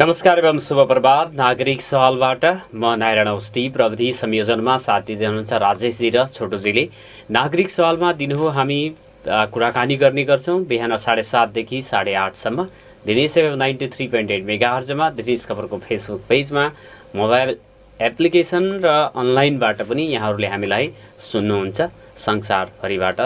नमस्कार एवं शुभ प्रभात। नागरिक सवालबाट म नारायण औस्ती, प्रविधि संयोजनमा साथ दिँदै हुनुहुन्छ राजेशजी र छोटोजीले। नागरिक सवालमा दिनहु हामी कुराकानी गर्ने गर्छौँ बिहान 7:30 देखि 8:30सम्म दिनेश एफएम 93.8 मेगाहर्जमा, दिनेश खबरको फेसबुक पेजमा, मोबाइल एप्लिकेसन र अनलाइनबाट पनि यहाँहरूले हामीलाई सुन्नुहुन्छ संसारभरिबाट।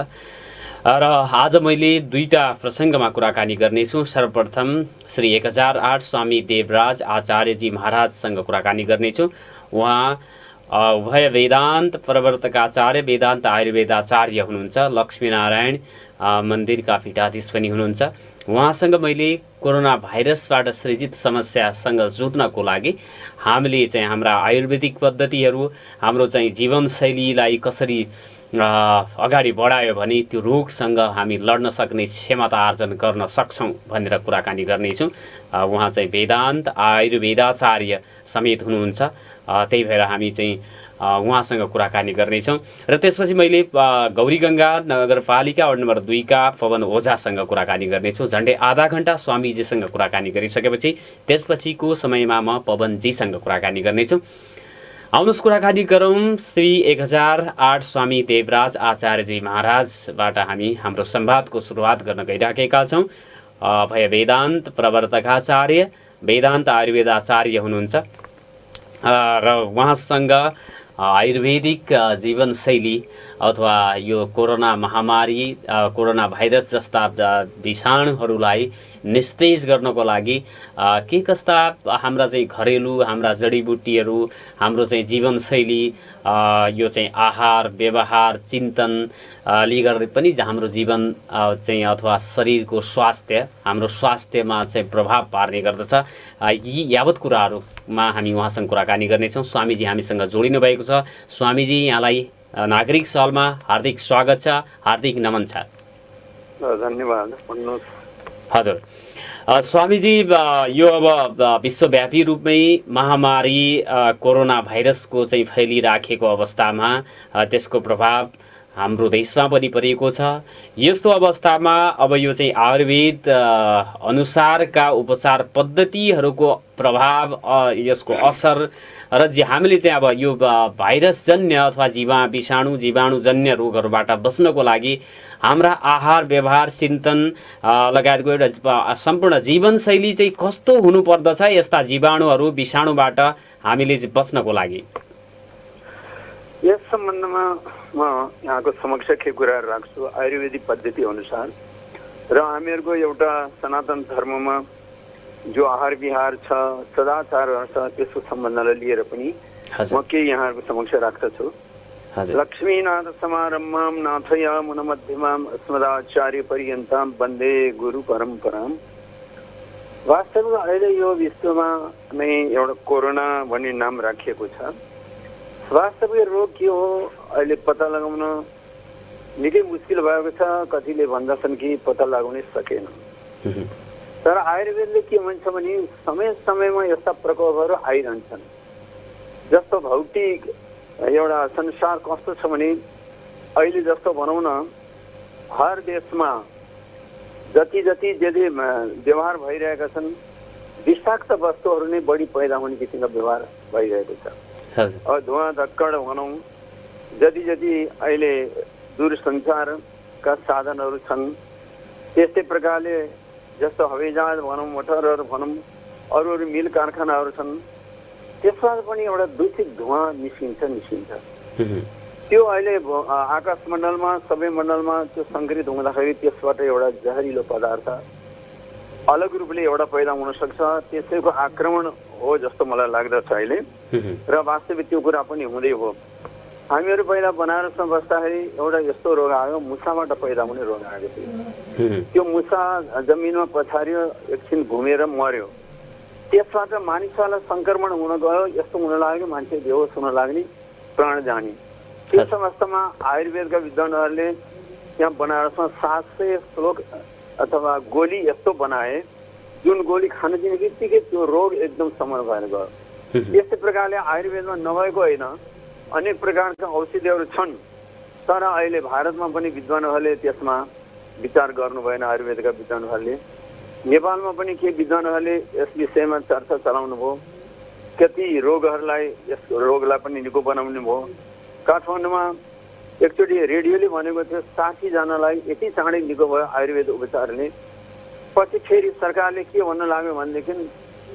र आज मैले दुईटा प्रसङ्गमा कुराकानी गर्नेछु। सर्वप्रथम श्री 1008 स्वामी देवराज आचार्यजी महाराजसँग कुराकानी गर्नेछु। उहाँ उभय वेदान्त प्रवर्तकाचार्य, वेदान्त आयुर्वेदाचार्य हुनुहुन्छ। लक्ष्मीनारायण मन्दिरका पीठाधीश पनि हुनुहुन्छ। उहाँसँग मैले कोरोना भाइरसबाट सृजित समस्यासँग जुझ्नको लागि हामीले चाहिँ हाम्रा आयुर्वेदिक पद्धतिहरू, हाम्रो चाहिँ जीवनशैलीलाई कसरी अगाडि बढायो भने त्यो रोगसँग हामी लड्न सक्ने क्षमता आर्जन गर्न सक्छौँ भनेर कुराकानी गर्नेछौँ। उहाँ चाहिँ वेदान्त आयुर्वेदाचार्य समेत हुनुहुन्छ। त्यही भएर हामी चाहिँ उहाँसँग कुराकानी गर्नेछौँ। र त्यसपछि मैले गौरीगङ्गा नगरपालिका वार्ड नम्बर 2 का पवन ओझासँग कुराकानी गर्नेछु। झन्डै आधा घन्टा स्वामीजीसँग कुराकानी गरिसकेपछि त्यसपछिको समयमा म पवनजीसँग कुराकानी गर्नेछु। आउनुहोस् कुराकानी गरौँ श्री 1008 स्वामी देवराज आचार्यजी महाराजबाट। हामी हाम्रो संवादको सुरुवात गर्न गइराखेका छौँ। भय वेदान्त प्रवर्तकाचार्य, वेदान्त आयुर्वेदाचार्य हुनुहुन्छ र उहाँसँग आयुर्वेदिक जीवनशैली अथवा यो कोरोना महामारी, कोरोना भाइरस जस्ता विषाणुहरूलाई निस्तेज गर्नको लागि के कस्ता हाम्रा चाहिँ घरेलु, हाम्रा जडीबुटीहरू, हाम्रो चाहिँ जीवनशैली, यो चाहिँ आहार व्यवहार चिन्तनले गर्दा पनि हाम्रो जीवन चाहिँ अथवा शरीरको स्वास्थ्य, हाम्रो स्वास्थ्यमा चाहिँ प्रभाव पार्ने गर्दछ। यी यावत कुराहरूमा हामी उहाँसँग कुराकानी गर्नेछौँ। स्वामीजी हामीसँग जोडिनु भएको छ। स्वामीजी, यहाँलाई नागरिक सवालमा हार्दिक स्वागत छ, हार्दिक नमन छ। धन्यवाद। भन्नुहोस्। हजुर स्वामीजी, यो अब विश्वव्यापी रूपमै महामारी कोरोना भाइरसको चाहिँ फैलिराखेको अवस्थामा त्यसको प्रभाव हाम्रो देशमा पनि परेको छ। यस्तो अवस्थामा अब यो चाहिँ आयुर्वेद अनुसारका उपचार पद्धतिहरूको प्रभाव, यसको असर र हामीले चाहिँ अब यो भाइरसजन्य अथवा विषाणुजन्य रोगहरूबाट बच्नको लागि हाम्रा आहार व्यवहार चिन्तन लगायतको एउटा सम्पूर्ण जीवनशैली चाहिँ कस्तो हुनुपर्दछ यस्ता जीवाणुहरू विषाणुबाट हामीले बच्नको लागि? यस सम्बन्धमा म यहाँको समक्ष के कुराहरू राख्छु। आयुर्वेदिक पद्धति अनुसार र हामीहरूको एउटा सनातन धर्ममा जो आहार विहार छ, सदाचारहरू छ, त्यसको सम्बन्धलाई लिएर पनि म केही यहाँहरूको समक्ष राख्दछु। लक्ष्मीनाथ समारम्भां नाथयामुन मध्यमाम् अस्मदाचार्य पर्यन्तां वन्दे गुरु परम्पराम्। वास्तवमा अहिले यो विश्वमा नै एउटा कोरोना भन्ने नाम राखिएको छ। वास्तविक रोग के हो अहिले पत्ता लगाउन निकै मुस्किल भएको छ। कतिले भन्दछन् कि पत्ता लगाउनै सकेन। तर आयुर्वेदले के भन्छ भने समय समयमा यस्ता प्रकोपहरू आइरहन्छन्। जस्तो भौतिक एउटा संसार कस्तो छ भने अहिले जस्तो भनौँ न, हर देशमा जति व्यवहार भइरहेका छन्, विषाक्त वस्तुहरू नै बढी पैदा हुने किसिमको व्यवहार भइरहेको छ। अब धुवा धक्कड भनौँ, जति अहिले दूरसञ्चारका साधनहरू छन्, त्यस्तै प्रकारले जस्तो हवाईजहाज भनौँ, मोटरहरू भनौँ, अरू मिल कारखानाहरू छन्, त्यसमा पनि एउटा दूषित धुवा निस्किन्छ। त्यो अहिले आकाश मण्डलमा, सबै मण्डलमा त्यो सङ्करित हुँदाखेरि त्यसबाट एउटा जहरिलो पदार्थ अलग रूपले एउटा पैदा हुन सक्छ। त्यसैको आक्रमण हो जस्तो मलाई लाग्दछ अहिले। र वास्तविक त्यो कुरा पनि हुँदै हो। हामीहरू पहिला बनारसमा बस्दाखेरि एउटा यस्तो रोग आयो, मुसाबाट पैदा हुने रोग आएको थियो। त्यो मुसा जमिनमा पछारियो, एकछिन घुमेर मर्यो। त्यसबाट मानिसहरूलाई सङ्क्रमण हुन गयो। यस्तो हुन लाग्यो, मान्छे बेहोस हुन लाग्ने, प्राण जाने। त्यस अवस्थामा आयुर्वेदका विद्वानहरूले त्यहाँ बनारसमा 700 श्लोक अथवा गोली यस्तो बनाए, जुन गोली खान दिने बित्तिकै त्यो रोग एकदम समन भएर गयो। यस्तै प्रकारले आयुर्वेदमा नभएको होइन, अनेक प्रकारका औषधिहरू छन्। तर अहिले भारतमा पनि विद्वानहरूले त्यसमा विचार गर्नु भएन। आयुर्वेदका विद्वानहरूले नेपालमा पनि के विद्वानहरूले यस विषयमा चर्चा चलाउनु भयो, कति रोगहरूलाई यस रोगलाई पनि निको बनाउने भयो। काठमाडौँमा एकचोटि रेडियोले भनेको थियो 60 जनालाई यति चाँडै निको भयो आयुर्वेद उपचारले। पछि फेरि सरकारले के भन्न लाग्यो भनेदेखि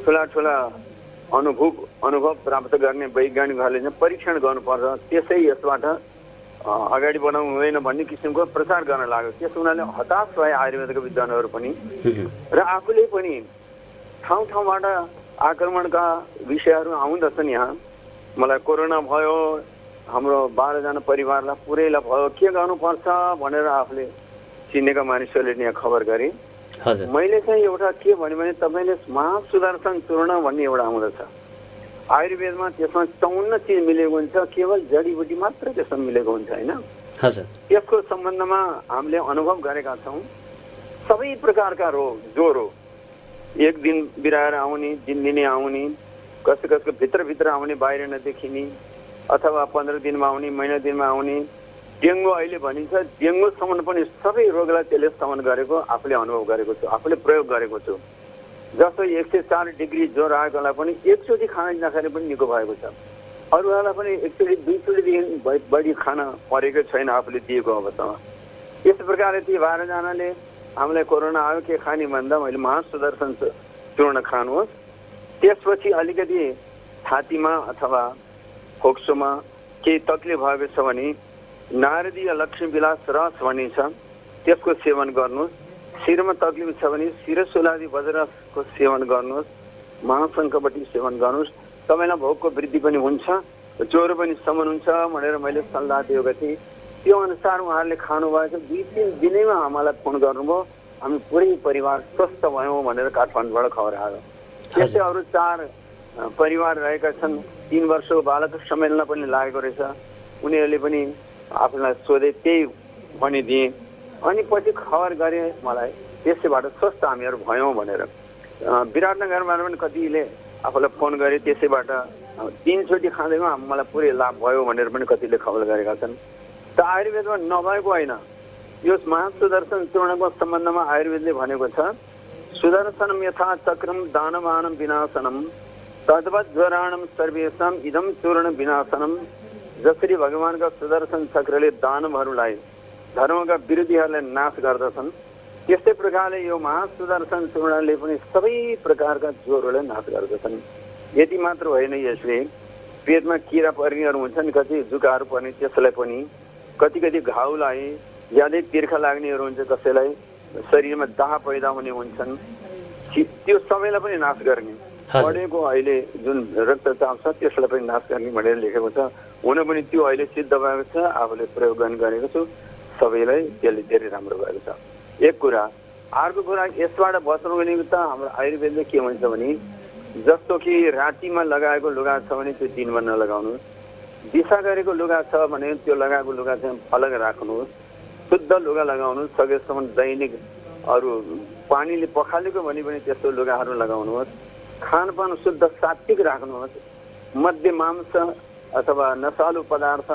ठुला ठुला अनुभव प्राप्त गर्ने वैज्ञानिकहरूले चाहिँ परीक्षण गर्नुपर्छ, त्यसै यसबाट अगाडि बढाउनु हुँदैन भन्ने किसिमको प्रचार गर्न लाग्यो। त्यस हुनाले हताश भए आयुर्वेदका विद्वानहरू पनि र आफूले पनि ठाउँ ठाउँबाट आक्रमणका विषयहरू आउँदछन्। यहाँ मलाई कोरोना भयो, हाम्रो 12 जना परिवारलाई पुरैलाई भयो, के गर्नुपर्छ भनेर आफूले चिनेका मानिसहरूले यहाँ खबर गरे। मैले चाहिँ एउटा के भने तपाईँले महासुदर्शन चूर्ण भन्ने एउटा आउँदछ आयुर्वेदमा, त्यसमा 54 चिज मिलेको हुन्छ, केवल जडीबुटी मात्र त्यसमा मिलेको हुन्छ होइन। त्यसको सम्बन्धमा हामीले अनुभव गरेका छौँ। सबै प्रकारका रोग, ज्वरो एक दिन बिराएर आउने, दिनदिनै आउने, कसैको भित्रभित्र आउने, बाहिर नदेखिने, अथवा 15 दिनमा आउने, महिना दिनमा आउने, डेङ्गु अहिले भनिन्छ, डेङ्गुसम्म पनि सबै रोगलाई त्यसले शमन गरेको आफूले अनुभव गरेको छु, आफूले प्रयोग गरेको छु। जस्तो 104 डिग्री ज्वरो आएकोलाई पनि एकचोटि खाना नखाने पनि निको भएको छ। अरूहरूलाई पनि एकचोटि 2 चोटिदेखि बढी खाना परेको छैन आफूले दिएको अवस्थामा। यस प्रकारले ती 12 जनाले हामीलाई कोरोना आयो के खाने भन्दा मैले महासुदर्शन चूर्ण खानुहोस्। त्यसपछि अलिकति छातीमा अथवा फोक्सोमा केही तकलिफ भएको छ भने नारदीय लक्ष्मी विलास रस भन्ने छ, त्यसको सेवन गर्नुहोस्। शिरमा तकलिफ छ भने शिरशूलादि वज्रको सेवन गर्नुहोस्, महाशङ्खपट्टि सेवन गर्नुहोस्। तपाईँलाई भोकको वृद्धि पनि हुन्छ, ज्वरो पनि शमन हुन्छ भनेर मैले सल्लाह दिएको थिएँ। त्यो अनुसार उहाँहरूले खानुभएको 2-3 दिनैमा हामीलाई फोन गर्नुभयो, हामी पुरै परिवार स्वस्थ भयौँ भनेर काठमाडौँबाट खबर आयो। त्यस्तै अरू 4 परिवार रहेका छन्, 3 वर्षको बालक सम्मेलन पनि लागेको रहेछ, उनीहरूले पनि आफूलाई सोधे, त्यही भनिदिए। अनि पछि खबर गरे मलाई, त्यसैबाट स्वस्थ हामीहरू भयौँ भनेर। विराटनगरबाट पनि कतिले आफूलाई फोन गरे, त्यसैबाट 3 चोटि खाँदैमा मलाई पुरै लाभ भयो भनेर पनि कतिले खबर गरेका छन्। त आयुर्वेदमा नभएको होइन, यो महासुदर्शन चूर्णको सम्बन्धमा आयुर्वेदले भनेको छ, सुदर्शनम यथा चक्रम दानवानम विनाशनम तद्वत् ज्वराणम सर्वेशम इदम चूर्ण विनाशनम। जसरी भगवानका सुदर्शन चक्रले दानवहरूलाई, धर्मका विरोधीहरूलाई नाश गर्दछन्, त्यस्तै प्रकारले यो महासुदर्शन चूर्णले पनि सबै प्रकारका ज्वरोलाई नाश गर्दछन्। यति मात्र होइन, यसले पेटमा किरा पर्नेहरू हुन्छन्, कति जुकाहरू पर्ने त्यसलाई पनि, कति घाउलाई, ज्यादै तिर्खा लाग्नेहरू हुन्छ, कसैलाई शरीरमा दाह पैदा हुने हुन्छन्, त्यो सबैलाई पनि नाश गर्ने। बढेको अहिले जुन रक्तचाप छ त्यसलाई पनि नाश गर्ने भनेर लेखेको छ। हुन पनि त्यो अहिले सिद्ध भएको छ, आफूले प्रयोग गर्ने गरेको छु, सबैलाई त्यसले धेरै राम्रो भएको छ। एक कुरा। अर्को कुरा, यसबाट बच्नुको निमित्त हाम्रो आयुर्वेदले के भन्छ भने, जस्तो कि रातिमा लगाएको लुगा छ भने त्यो दिनमा नलगाउनुहोस्, दिशा गरेको लुगा छ भने त्यो लगाएको लुगा चाहिँ अलग राख्नुहोस्, शुद्ध लुगा लगाउनुहोस्, सकेसम्म दैनिक अरू पानीले पखालेको भने पनि त्यस्तो लुगाहरू लगाउनुहोस्, खानपान शुद्ध सात्विक राख्नुहोस्, मध्य मांस अथवा नसालु पदार्थ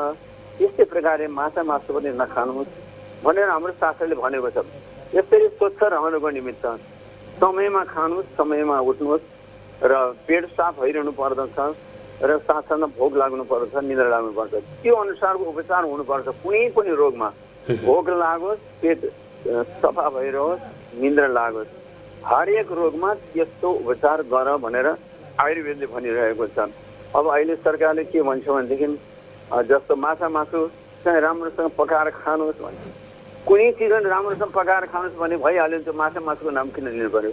यस्तै प्रकारले माछा मासु पनि नखानुहोस् भनेर हाम्रो शास्त्रले भनेको छ। यसरी स्वच्छ रहनुको निमित्त समयमा खानुहोस्, समयमा उठ्नुहोस् र पेट साफ भइरहनु पर्दछ र साथसाथमा भोक लाग्नु पर्दछ, निद्रा लाग्नु पर्छ। त्यो अनुसारको उपचार हुनुपर्छ। कुनै पनि रोगमा भोक लागोस्, पेट सफा भइरहोस्, निद्रा लागोस्, हरेक रोगमा त्यस्तो उपचार गर भनेर आयुर्वेदले भनिरहेको छ। अब अहिले सरकारले के भन्छ भनेदेखि, जस्तो माछा मासु चाहिँ राम्रोसँग पकाएर खानुहोस् भन्छ। कुनै चिज राम्रोसँग पकाएर खानुहोस् भने भइहाल्यो, त्यो माछा मासुको नाम किन लिनु पर्यो?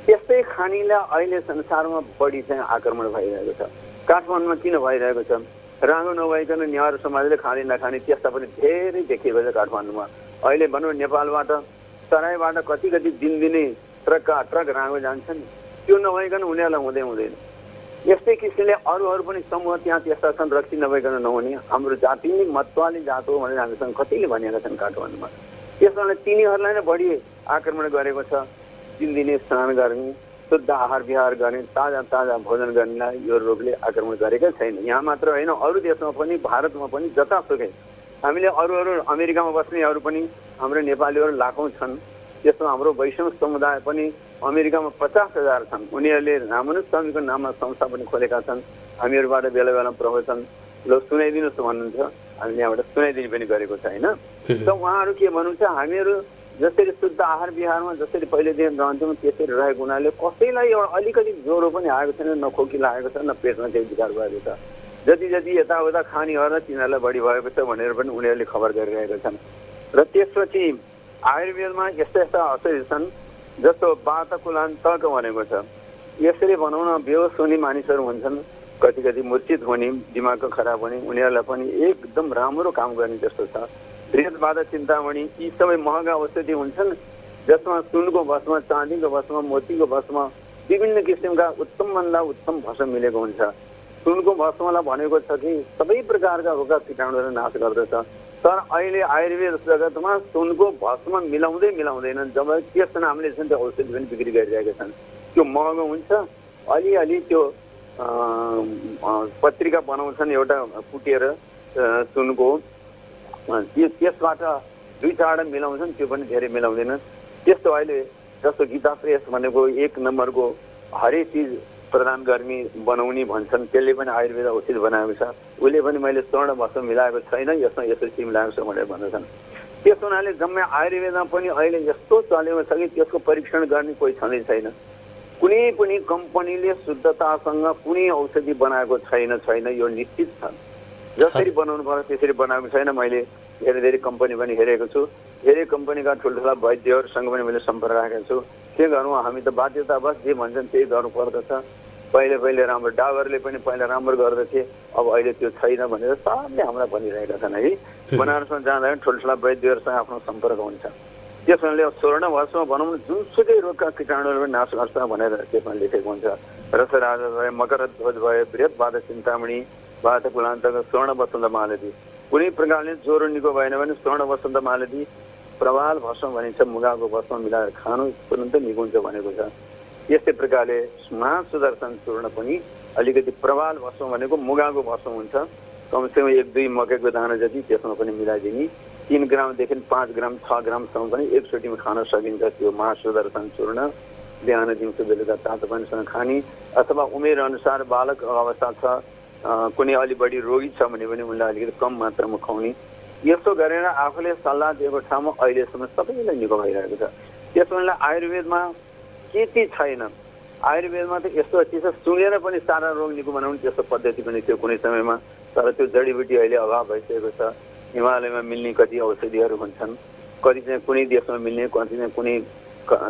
त्यस्तै खानीलाई अहिले संसारमा बढी चाहिँ आक्रमण भइरहेको छ। काठमाडौँमा किन भइरहेको छ? राङ्गो नभइकन नेवार समाजले खाने नखाने त्यस्ता पनि धेरै देखिएको छ काठमाडौँमा। अहिले भनौँ नेपालबाट तराईबाट कति दिनदिनै ट्रक राङ्गो जान्छन्, त्यो नभइकन उनीहरूलाई हुँदैन। यस्तै किसिमले अरू पनि समूह त्यहाँ त्यस्ता छन्, रक्सी नभइकन नहुने। हाम्रो जाति नै मतवाली जात हो भनेर हामीसँग कतिले भनेका छन् काठमाडौँमा। त्यसकारणले तिनीहरूलाई नै बढी आक्रमण गरेको छ। दिनदिनै स्नान गर्ने, शुद्ध आहार विहार गर्ने, ताजा भोजन गर्नेलाई यो रोगले आक्रमण गरेकै छैन। यहाँ मात्र होइन, अरू देशमा पनि, भारतमा पनि जतासुकै हामीले अरू अमेरिकामा बस्नेहरू पनि हाम्रो नेपालीहरू लाखौँ छन्। त्यसमा हाम्रो वैष्णव समुदाय पनि अमेरिकामा 50,000 छन्। उनीहरूले रामानुज स्वामीको नाममा संस्था पनि खोलेका छन्। हामीहरूबाट बेला बेला प्रवचन ल सुनाइदिनुहोस् भन्नुहुन्छ, हामीले यहाँबाट सुनाइदिने पनि गरेको छ होइन। त उहाँहरू के भन्नुहुन्छ, हामीहरू जसरी शुद्ध आहार विहारमा जसरी पहिलेदेखि रहन्थ्यौँ त्यसरी रहेको हुनाले कसैलाई एउटा अलिकति ज्वरो पनि आएको छैन, न खोकी लागेको छ, न पेटमा केही विकार भएको छ। जति जति यताउता खानेहरू तिनीहरूलाई बढी भएको छ भनेर पनि उनीहरूले खबर गरिरहेका छन्। र त्यसपछि आयुर्वेदमा यस्ता यस्ता औषधि छन् जस्तो वातकुलान्तक भनेको छ। यसरी बनाउन बेहोस हुने मानिसहरू हुन्छन्, कति कति मूर्छित हुने, दिमागको खराब हुने, उनीहरूलाई पनि एकदम राम्रो काम गर्ने जस्तो छ। वृहत चिन्तामणि यी सबै महँगा औषधि हुन्छन् जसमा सुनको भस्म, चाँदीको भस्म, मोतीको भस्म, विभिन्न किसिमका उत्तमभन्दा उत्तम भस्म मिलेको हुन्छ। सुनको भस्मलाई भनेको छ कि सबै प्रकारका रोगका कीटाणुहरू नाश गर्दछ। तर अहिले आयुर्वेद जगतमा सुनको भस्म मिलाउँदैनन्, जब त्यस नामले चाहिँ त्यो औषधि पनि बिक्री गरिरहेका छन्। त्यो महँगो हुन्छ। अलिअलि त्यो पत्रिका बनाउँछन् एउटा कुटेर सुनको, त्यसबाट 2-4 मिलाउँछन्, त्यो पनि धेरै मिलाउँदैन। त्यस्तो अहिले जस्तो गीता प्रेस भनेको 1 नम्बरको हरेक चिज प्रदान गर्ने बनाउने भन्छन्, त्यसले पनि आयुर्वेद औषधि बनाएको छ। उसले पनि मैले स्वर्ण भस्म मिलाएको छैन, यसमा यसरी मिलाएको छ भनेर भन्दछन्। त्यस हुनाले जम्मै आयुर्वेदमा पनि अहिले यस्तो चलेको छ कि त्यसको परीक्षण गर्ने कोही छँदै छैन। कुनै पनि कम्पनीले शुद्धतासँग कुनै औषधि बनाएको छैन, यो निश्चित छ। जसरी बनाउनु पर्छ त्यसरी बनाएको छैन। मैले धेरै कम्पनी पनि हेरेको छु, धेरै कम्पनीका ठुल्ठुला वैद्यहरूसँग पनि मैले सम्पर्क राखेको छु। के गर्नु, हामी त बाध्यतावश जे भन्छन् त्यही गर्नु पर्दछ। पहिले राम्रो डाक्टरले पनि पहिला राम्रो गर्दथे, अब अहिले त्यो छैन भनेर सबले हामीलाई भनिरहेका छन् है। बनारसमा जाँदाखेरि ठुल्ठुला वैद्यहरूसँग आफ्नो सम्पर्क हुन्छ। त्यस कारणले स्वर्ण भस्म बनाउनु जुनसुकै रोगका कीटाणुहरू पनि नाश गर्छ भनेर त्यसमा लेखेको हुन्छ। रसराज भयो, मकरध्वज भयो, वृहत चिन्तामणि, वातकुलान्तक, स्वर्ण वसन्त मालती। कुनै प्रकारले ज्वरो निको भएन भने स्वर्ण वसन्त मालती, प्रवाल भस्म भनिन्छ, मुगाको भस्म मिलाएर खानु तुरन्तै निको हुन्छ भनेको छ। यस्तै प्रकारले महासुदर्शन चूर्ण पनि अलिकति प्रवाल भस्म भनेको मुगाको भस्म हुन्छ, कमसेकम 1-2 मकैको दाना जति त्यसमा पनि मिलाइदिने। 3 ग्रामदेखि 5 ग्राम 6 ग्रामसम्म पनि एकचोटिमा खान सकिन्छ। त्यो महासुदर्शन चूर्ण बिहान दिउँसो बेलुका तातो पानीसँग खाने, अथवा उमेर अनुसार बालक अवस्था छ, कुनै अलि बढी रोगी छ भने पनि उनलाई अलिकति कम मात्रामा खुवाउने। यसो गरेर आफूले सल्लाह दिएको ठाउँमा अहिलेसम्म सबैलाई निको भइरहेको छ। त्यसमा आयुर्वेदमा के छैन। आयुर्वेदमा त यस्तो चिज सुँगेर पनि सारा रोग निको बनाउने त्यस्तो पद्धति पनि थियो कुनै समयमा, तर त्यो जडीबुटी अहिले अभाव भइसकेको छ। हिमालयमा मिल्ने कति औषधिहरू हुन्छन्, कति चाहिँ कुनै देशमा मिल्ने, कति चाहिँ कुनै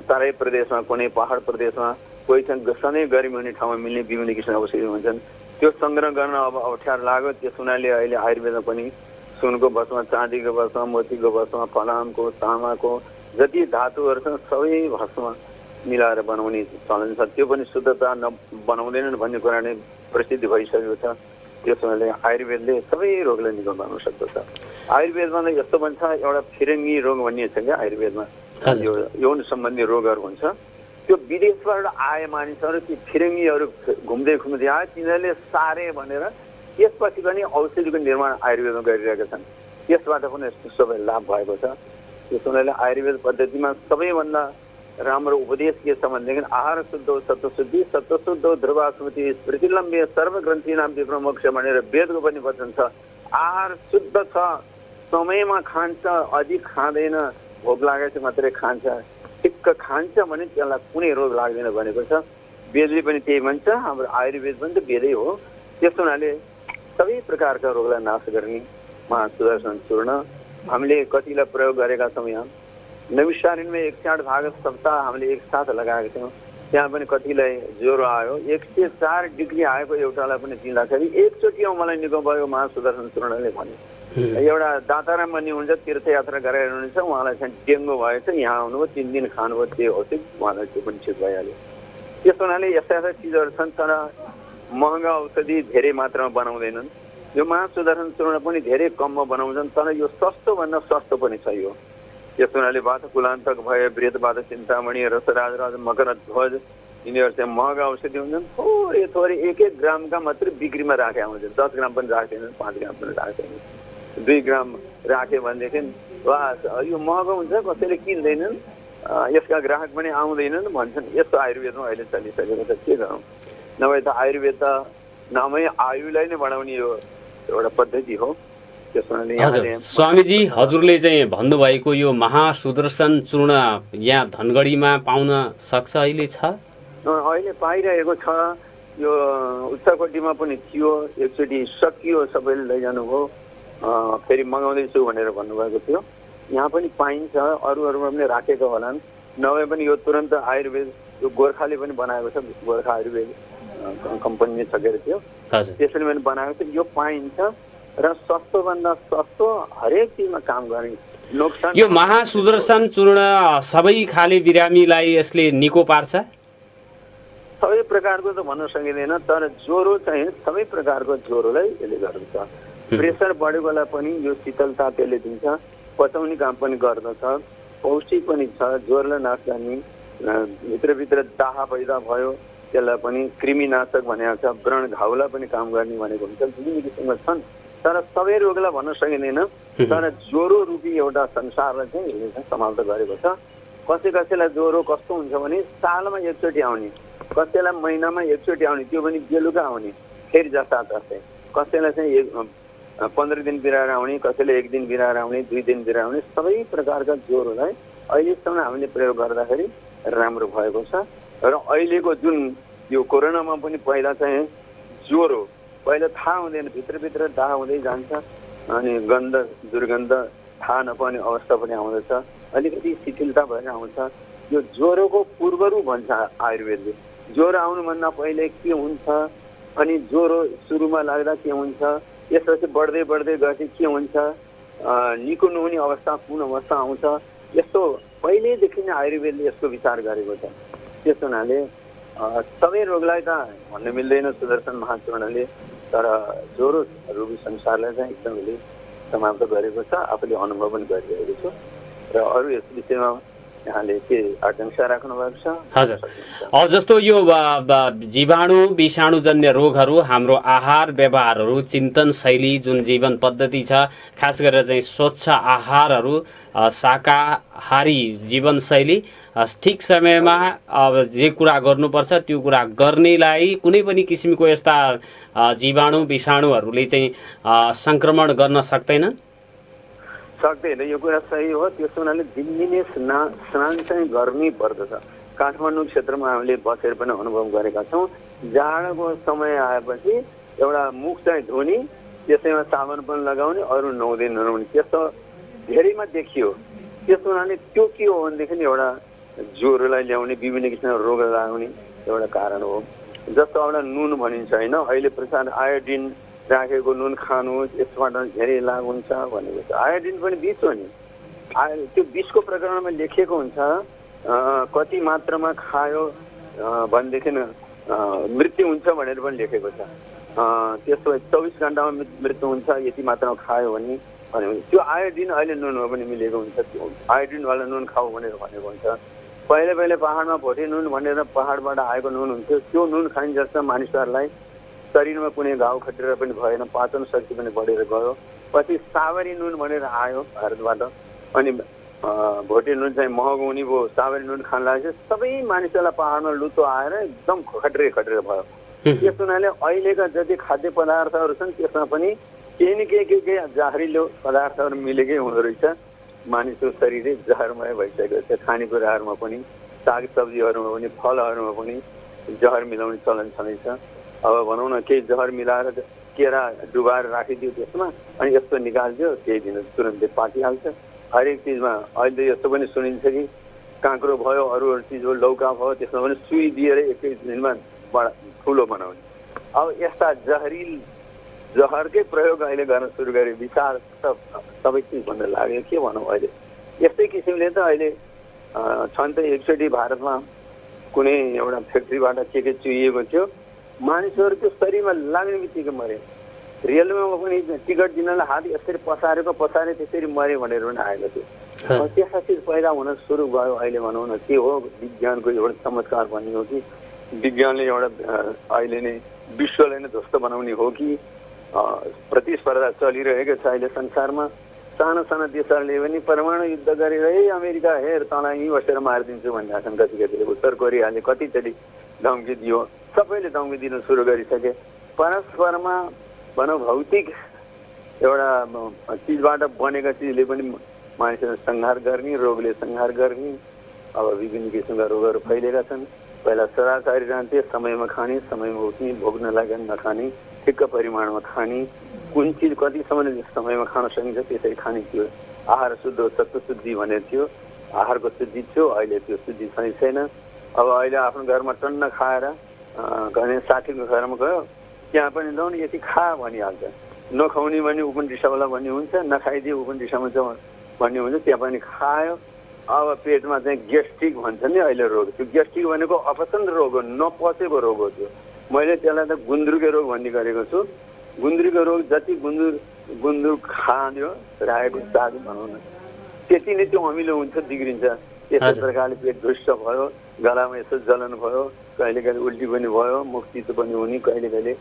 तराई प्रदेशमा, कुनै पहाड प्रदेशमा, कोही चाहिँ सधैँ गर्मी हुने ठाउँमा मिल्ने विभिन्न किसिमका औषधि हुन्छन्। त्यो सङ्ग्रह गर्न अब अप्ठ्यारो लाग्यो। त्यस हुनाले अहिले आयुर्वेदमा पनि सुनको भस्म, चाँदीको भस्म, मोतीको भस्म, फलामको, तामाको जति धातुहरू छन् सबै भस्म मिलाएर बनाउने चलन छ। त्यो पनि शुद्धता बनाउँदैनन् भन्ने कुरा नै प्रसिद्ध भइसकेको छ। त्यस हुनाले आयुर्वेदले सबै रोगलाई निको बनाउन सक्दछ। आयुर्वेदमा त यस्तो भन्छ, एउटा फिरङ्गी रोग भन्ने छ क्या आयुर्वेदमा, यो यौन सम्बन्धी रोगहरू हुन्छ। त्यो विदेशबाट आए मानिसहरू ती फिरङ्गीहरू घुम्दै आए, तिनीहरूले सारे भनेर त्यसपछि पनि औषधिको निर्माण आयुर्वेदमा गरिरहेका छन्। त्यसबाट पनि सबै लाभ भएको छ। त्यस हुनाले आयुर्वेद पद्धतिमा सबैभन्दा राम्रो उपदेश के छ भनेदेखि आहार शुद्ध सत्वशुद्धि, सत्वशुद्ध ध्रुवा स्मृति, स्मृतिलम्बे सर्वग्रन्थीनाम विप्रमोक्ष भनेर वेदको पनि वचन छ। आहार शुद्ध छ, समयमा खान्छ, अधिक खाँदैन, भोक लागेपछि मात्रै खान्छ, ठिक्क खान्छ भने त्यसलाई कुनै रोग लाग्दैन भनेको छ। वेदले पनि त्यही भन्छ, हाम्रो आयुर्वेद पनि त वेदै हो। त्यस हुनाले सबै प्रकारका रोगलाई नाश गर्ने महासुदर्शन चूर्ण हामीले कतिलाई प्रयोग गरेका छौँ। यहाँ नैमिषारण्यमा 108 भागवत सप्ताह हामीले एकसाथ लगाएका थियौँ। त्यहाँ पनि कतिलाई ज्वरो आयो, 104 डिग्री आएको एउटालाई पनि दिँदाखेरि एकचोटिमा मलाई निको भयो महासुदर्शन चूर्णले भने। एउटा दाताराम भन्ने हुन्छ, तीर्थयात्रा गरेर हुनुहुन्छ, उहाँलाई चाहिँ डेङ्गु भएछ, यहाँ आउनुभयो, 3 दिन खानुभयो, त्यो औषधि उहाँलाई त्यो पनि ठिक भइहाल्यो। त्यस हुनाले यस्ता यस्ता चिजहरू छन्, तर महँगा औषधि धेरै मात्रामा बनाउँदैनन्। यो महासुदर्शन चूर्ण पनि धेरै कममा बनाउँछन्, तर यो सस्तोभन्दा सस्तो पनि छ यो। त्यस हुनाले वातकुलान्तक भयो, वृहत चिन्तामणि, रसराज, मकरध्वज, यिनीहरू चाहिँ महँगा औषधि हुन्छन्। थोरै 1-1 ग्रामका मात्रै बिक्रीमा राखेका हुन्छन्। 10 ग्राम पनि राख्दैनन्, 5 ग्राम पनि राख्दैनन्। 2 ग्राम राख्यो भनेदेखि वा यो महँगो हुन्छ, कसैले किन्दैनन्। यसका ग्राहक पनि आउँदैनन् भन्छन्। यस्तो आयुर्वेदमा अहिले चलिसकेको छ, के गरौँ? नभए त आयुर्वेद त नामै आयुलाई नै बढाउने यो एउटा पद्धति हो। हजुर स्वामीजी, हजुरले चाहिँ भन्नुभएको यो महासुदर्शन चूर्ण यहाँ धनगढीमा पाउन सक्छ? अहिले छ, अहिले पाइरहेको छ। यो उच्चकोटीमा पनि थियो, एकचोटि सकियो, सबैले लैजानुभयो, फेरि मगाउँदैछु भनेर भन्नुभएको थियो। यहाँ पनि पाइन्छ, अरूहरूमा पनि राखेको होलान्। नभए पनि यो तुरन्त आयुर्वेद यो गोर्खाले पनि बनाएको छ, गोर्खा आयुर्वेद कम्पनीले सकेर थियो, त्यसले पनि बनाएको छ। यो पाइन्छ र सस्तोभन्दा सस्तो हरेक चिजमा काम गर्ने। नोक्सान यो महासुदर्शन चूर्ण सबै खाले बिरामीलाई यसले निको पार्छ? सबै प्रकारको त भन्न सकिँदैन, तर ज्वरो चाहिँ सबै प्रकारको ज्वरोलाई यसले गर्दछ। प्रेसर बढेकोलाई पनि यो शीतलता त्यसले दिन्छ, पचाउने काम पनि गर्दछ, पौष्टिक पनि छ, ज्वरोलाई नाश गर्ने। भित्रभित्र दाह पैदा भयो त्यसलाई पनि कृमिनाशक भनेको छ, व्रण घाउलाई पनि काम गर्ने भनेको हुन्छ। विभिन्न किसिमका छन्, तर सबै रोगलाई भन्न सकिँदैन। तर ज्वरो रूपी एउटा संसारलाई चाहिँ यसले चाहिँ समाप्त गरेको छ। कसैलाई ज्वरो कस्तो हुन्छ भने सालमा एकचोटि आउने, कसैलाई महिनामा एकचोटि आउने, त्यो पनि बेलुका आउने, फेरि जस्तातस्तै। कसैलाई चाहिँ 15 दिन बिराएर आउने, कसैले 1 दिन बिराएर आउने, 2 दिन बिराएर आउने। सबै प्रकारका ज्वरोलाई अहिलेसम्म हामीले प्रयोग गर्दाखेरि राम्रो भएको छ। र अहिलेको जुन यो कोरोनामा पनि पहिला चाहिँ ज्वरो पहिला थाहा हुँदैन, भित्रभित्र दाह हुँदै जान्छ, अनि गन्ध दुर्गन्ध थाहा नपाउने अवस्था पनि आउँदछ, अलिकति शिथिलता भएर आउँछ। यो ज्वरोको पूर्वरूप भन्छ आयुर्वेदले। ज्वरो आउनुभन्दा पहिले के हुन्छ, अनि ज्वरो सुरुमा लाग्दा के हुन्छ, यसपछि बढ्दै बढ्दै गएपछि के हुन्छ, निको नहुने अवस्था कुन अवस्था आउँछ, यस्तो पहिल्यैदेखि नै आयुर्वेदले यसको विचार गरेको छ। त्यस हुनाले सबै रोगलाई त भन्न मिल्दैन सुदर्शन महाचूर्णले, तर ज्वरो रोगी संसारलाई चाहिँ एकदमै समाप्त गरेको छ। आफूले अनुभव पनि गरिरहेको छु। र अरू यस विषयमा यहाँले के आकांक्षा राख्नु भएको छ? हजुर, अब जस्तो यो जीवाणु विषाणुजन्य रोगहरू हाम्रो आहार व्यवहारहरू, चिन्तन शैली, जुन जीवन पद्धति छ, खास गरेर चाहिँ स्वच्छ आहारहरू, शाकाहारी जीवनशैली, ठिक समयमा अब जे कुरा गर्नुपर्छ त्यो कुरा गर्नेलाई कुनै पनि किसिमको यस्ता जीवाणु विषाणुहरूले चाहिँ सङ्क्रमण गर्न सक्दैन? सक्दैन, यो कुरा सही हो। त्यसो हुनाले दिनदिनै स्नान चाहिँ गर्नै पर्दछ। काठमाडौँ क्षेत्रमा हामीले बसेर पनि अनुभव गरेका छौँ। जाडोको समय आएपछि एउटा मुख चाहिँ धुने, त्यसैमा साबुन पनि लगाउने, अरू नुहाउँदै ननुहाउने, त्यस्तो धेरैमा देखियो। त्यसो हुनाले त्यो के हो भनेदेखि एउटा ज्वरोलाई ल्याउने, विभिन्न किसिमको रोग लाग्ने एउटा कारण हो। जस्तो एउटा नुन भनिन्छ होइन, अहिले प्रसाद आयोडिन राखेको नुन खानुहोस्, यसबाट धेरै लाभ हुन्छ भनेको छ। आयोडिन पनि विष हो नि, त्यो विषको प्रकरणमा लेखिएको हुन्छ, कति मात्रामा खायो भनेदेखि मृत्यु हुन्छ भनेर पनि लेखेको छ। त्यसो 24 घन्टामा मृत्यु हुन्छ यति मात्रामा खायो भने त्यो आयोडिन अहिले नुनमा पनि मिलेको हुन्छ। त्यो आयोडिनवाला नुन खाऊ भनेर भनेको हुन्छ। पहिले पहाडमा भोटे नुन भनेर पहाडबाट आएको नुन हुन्थ्यो, त्यो नुन खाइन्छ मानिसहरूलाई शरीरमा कुनै घाउ खटेर पनि भएन, पाचन शक्ति पनि बढेर गयो। पछि सावरी नुन भनेर आयो भारतबाट, अनि भोटे नुन चाहिँ महँगो हुने भयो, सावरी नुन खान लागेपछि सबै मानिसहरूलाई पहाडमा लुतो आएर एकदम खटेर भयो। त्यस हुनाले अहिलेका जति खाद्य पदार्थहरू छन् त्यसमा पनि केही न केही जहरिलो पदार्थहरू मिलेकै हुँदो रहेछ। मानिसको शरीरै जहरमय भइसकेको छ। खानेकुराहरूमा पनि, सागसब्जीहरूमा पनि, फलहरूमा पनि जहर मिलाउने चलन छँदैछ। अब भनौँ न केही जहर मिलाएर केरा डुबाएर राखिदियो त्यसमा, अनि यस्तो निकालिदियो, केही दिन तुरन्तै पाकिहाल्छ। हरेक चिजमा अहिले यस्तो पनि सुनिन्छ कि काँक्रो भयो, अरू चिज हो, लौका भयो, त्यसमा पनि सुई दिएर एकै दिनमा ठुलो बनाउने। अब यस्ता जहरकै प्रयोग अहिले गर्न सुरु गरे। विचार सबै चिज भन्दा लाग्यो, के भनौँ अहिले यस्तै किसिमले त अहिले छन् त। एकचोटि भारतमा कुनै एउटा फ्याक्ट्रीबाट के चुहिएको थियो, मानिसहरूको शरीरमा लाग्ने बित्तिकै मरे। रेलवेमा पनि टिकट दिनलाई हात यसरी पसारे त्यसरी मरे भनेर पनि आएको थियो। त्यस्ता चिज पैदा हुन सुरु भयो। अहिले भनौँ न के हो, विज्ञानको एउटा चमत्कार भन्ने हो कि विज्ञानले एउटा अहिले नै विश्वलाई नै ध्वस्त बनाउने हो कि प्रतिस्पर्धा चलिरहेको छ अहिले संसारमा। साना साना देशहरूले पनि परमाणु युद्ध गरेर अमेरिका हेर तँलाई यहीँ बसेर मारिदिन्छु भन्ने छन्। कतिले उत्तर कोरियाले कतिचोटि धम्की दियो, सबैले धम्की दिन सुरु गरिसके। परस्परमा भनौँ भौतिक एउटा चिजबाट बनेका चिजले पनि मानिसहरू संहार गर्ने, रोगले संहार गर्ने। अब विभिन्न किसिमका रोगहरू फैलिएका छन्। पहिला सदाचारी रहन्थे, समयमा खाने, समयमा उठ्ने, भोक नलागे नखाने, ठिक्क परिमाणमा खाने, कुन चिज कति समयमा खान सकिन्छ त्यसरी खाने थियो। आहार शुद्ध सत्व शुद्धि भनेको थियो, आहारको शुद्धि थियो। अहिले त्यो शुद्धि छैन। अब अहिले आफ्नो घरमा टन्न खाएर घने साथीको घरमा गयो, त्यहाँ पनि जाउँ यति खा भनिहाल्छ। नखाउने भने ऊ पनि रिसाउला भन्ने हुन्छ, नखाइदिए ऊ पनि रिसाउँछ भन्ने हुन्छ। त्यहाँ पनि खायो। अब पेटमा चाहिँ ग्यास्ट्रिक भन्छ नि अहिले रोग। त्यो ग्यास्ट्रिक भनेको अपचन रोग हो, नपचेको रोग हो। त्यो मैले त्यसलाई त गुन्द्रुके रोग भन्ने गरेको छु। गुन्द्रुकको रोग जति गुन्द्रुक खायो, रायोको साग भनौँ न, त्यति नै त्यो अमिलो हुन्छ, बिग्रिन्छ। त्यस्तो प्रकारले पेट ढुष्ट भयो, गलामा यसो जलन भयो, कहिले कहिले उल्टी पनि भयो, मुख चिसो पनि हुने, कहिले कहिले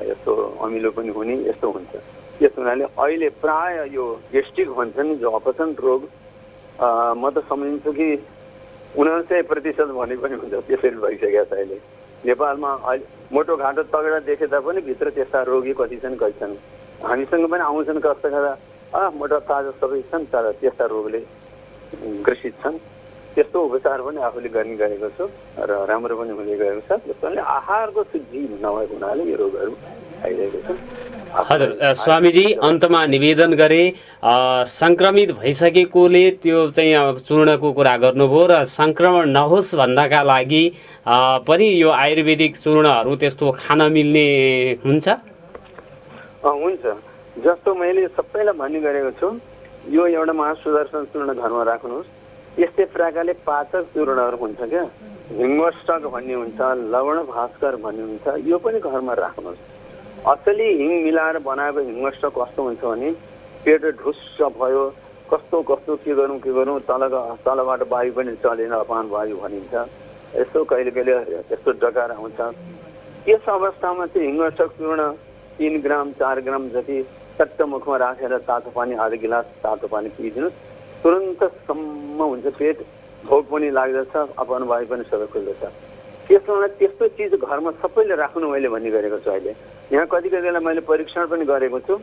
यस्तो अमिलो पनि हुने, यस्तो हुन्छ। त्यस हुनाले अहिले प्राय यो ग्यास्ट्रिक भन्छ नि जो अपचन रोग, म त सम्झिन्छु कि 99% भने पनि हुन्छ। त्यसरी भइसकेको छ अहिले नेपालमा। अहिले मोटो घाटो तगडा देखे तापनि भित्र त्यस्ता रोगी कति छन् कति छन्। हामीसँग पनि आउँछन् कस्ता खाँदा मोटा ताजा सबै छन्, तर त्यस्ता रोगले ग्रसित छन्। त्यस्तो उपचार पनि आफूले गर्ने गरेको छु र राम्रो पनि हुँदै गएको छ। त्यसैले आहारको शुद्धि नभएको हुनाले यो रोगहरू आइरहेको छ। हजुर स्वामीजी, अन्तमा निवेदन गरे संक्रमित भइसकेकोले त्यो चाहिँ चूर्णको कुरा गर्नुभयो र संक्रमण नहोस् भन्नका लागि पनि यो आयुर्वेदिक चूर्णहरू त्यस्तो खान मिल्ने हुन्छ? हुन्छ। जस्तो मैले सबैलाई भन्ने गरेको छु, यो एउटा महासुदर्शन चूर्ण घरमा राख्नुहोस्। यस्तै प्रकारले पाचक चूर्णहरू हुन्छ क्या, हिङ्गष्टक भन्ने हुन्छ, लवण भास्कर भन्ने हुन्छ, यो पनि घरमा राख्नुहोस्। असली हिङ मिलाएर बनाएको हिङ्गष्टक कस्तो हुन्छ भने पेट ढुस्स भयो, कस्तो के गरौँ तलबाट वायु पनि चलेन, अपान वायु भनिन्छ। यस्तो कहिले कहिले यस्तो डकार आउँछ। यस अवस्थामा चाहिँ हिङ्गष्टक चूर्ण 3 ग्राम 4 ग्राम जति चट्ट मुखमा राखेर तातो पानी आधा गिलास तातो पानी पिइदिनुहोस्। तुरन्तसम्म हुन्छ पेट, भोक पनि लाग्दछ, अपन वायु पनि सबै खुल्दछ। त्यसमा त्यस्तो चिज घरमा सबैले राख्नु मैले भन्ने गरेको छु। अहिले यहाँ कति बेला मैले परीक्षण पनि गरेको छु।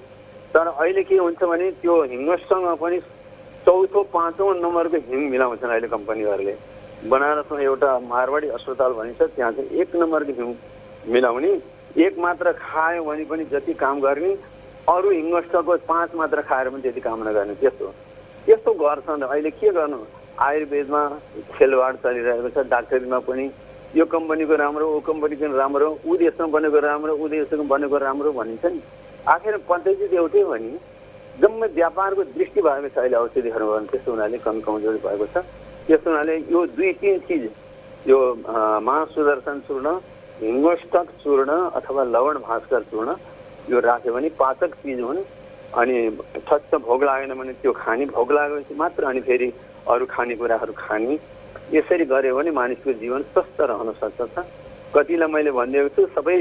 तर अहिले के हुन्छ भने त्यो हिङ्गसँग पनि 4औं 5औं नम्बरको हिङ मिलाउँछन् अहिले कम्पनीहरूले। बनारसमा एउटा मारवाडी अस्पताल भनिन्छ, त्यहाँ चाहिँ 1 नम्बरको हिङ मिलाउने। 1 मात्र खायो भने पनि जति काम गर्ने, अरू हिङ्गष्टको 5 मात्र खाएर पनि त्यति काम नगर्ने। त्यस्तो गर्छन्। अहिले के गर्नु, आयुर्वेदमा खेलवाड चलिरहेको छ। डाक्टरीमा पनि यो कम्पनीको राम्रो, ऊ कम्पनीको राम्रो, ऊ देशमा बनेको राम्रो, ऊ देशमा बनेको राम्रो भनिन्छ नि। आखिर पद्धति एउटै हो नि। जम्मै व्यापारको दृष्टि भएको छ अहिले औषधिहरूमा। त्यस्तो हुनाले कमी कमजोरी भएको छ। त्यस्तो हुनाले यो 2-3 चिज, यो महासुदर्शन चूर्ण, हिङ्गष्टक चूर्ण अथवा लवण भास्कर चूर्ण, यो राख्यो भने पाचक चिज हुन्। अनि ठच्च भोग लागेन भने त्यो खाने, भोग लागेपछि मात्र अनि फेरि अरू खानेकुराहरू खाने। यसरी गऱ्यो भने मानिसको जीवन स्वस्थ रहन सक्छ। कतिलाई मैले भनिदिएको छु, सबै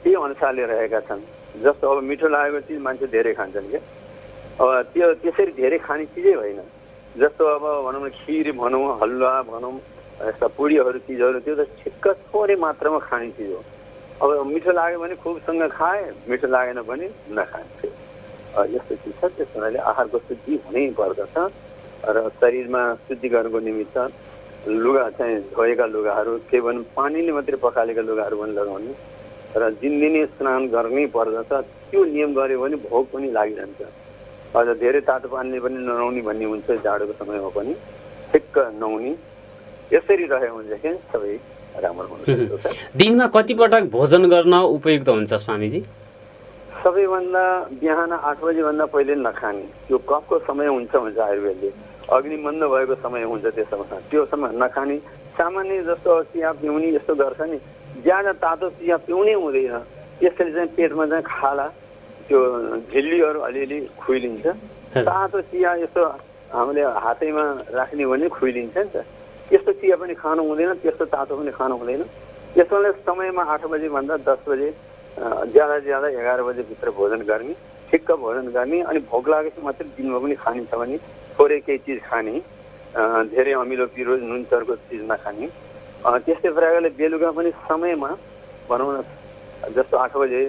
त्यही अनुसारले रहेका छन्। जस्तो अब मिठो लागेको चिज मान्छे धेरै खान्छन् क्या। अब त्यो त्यसरी धेरै खाने चिजै होइन। जस्तो अब भनौँ न खिर भनौँ, हलुवा भनौँ, यस्ता पुडीहरू चिजहरू, त्यो त ठिक्क थोरै मात्रामा खाने चिज हो। अब मिठो लाग्यो भने खुबसँग खाए, मिठो लागेन भने नखाए। यस्तो चिज छ। त्यस हुनाले आहारको शुद्धि हुनै पर्दछ र शरीरमा शुद्धिकरणको निमित्त लुगा चाहिँ धोएका लुगाहरू, केवल पानीले मात्रै पखालेका लुगाहरू पनि लगाउने र दिनदिनै स्नान गर्नै पर्दछ। त्यो नियम गऱ्यो भने भोक पनि लागिरहन्छ। अझ धेरै तातो पानीले पनि ननुहाउने भन्ने हुन्छ, जाडोको समयमा पनि ठिक्क नुहाउने। यसरी रह्यो भनेदेखि सबै राम्रो हुन्छ। दिनमा कति पटक भोजन गर्न उपयुक्त हुन्छ स्वामीजी? सबैभन्दा बिहान 8 बजेभन्दा पहिले नखाने। त्यो कफको समय हुन्छ आयुर्वेदले। अग्निमन्द भएको समय हुन्छ, त्यो समय नखाने। सामान्य जस्तो चिया पिउने यस्तो गर्छ नि, ज्यादा तातो चिया पिउनै हुँदैन। त्यसरी चाहिँ पेटमा चाहिँ खाला, त्यो झिल्लीहरू अलिअलि खुइलिन्छ। तातो चिया यस्तो हामीले हातैमा राख्ने भने खुइलिन्छ नि त। त्यस्तो चिया पनि खानु हुँदैन, त्यस्तो तातो पनि खानु हुँदैन। त्यसैले समयमा 8 बजेभन्दा 10 बजे, ज्यादा 11 बजेभित्र भोजन गर्ने ठिक्क भोजन गर्ने अनि भोक लागेपछि मात्रै दिनमा पनि खाने छ भने थोरै केही चिज खाने, धेरै अमिलो पिरो नुन चर्को चिज नखाने। त्यस्तै प्रकारले बेलुका पनि समयमा भनौँ न जस्तो 8 बजे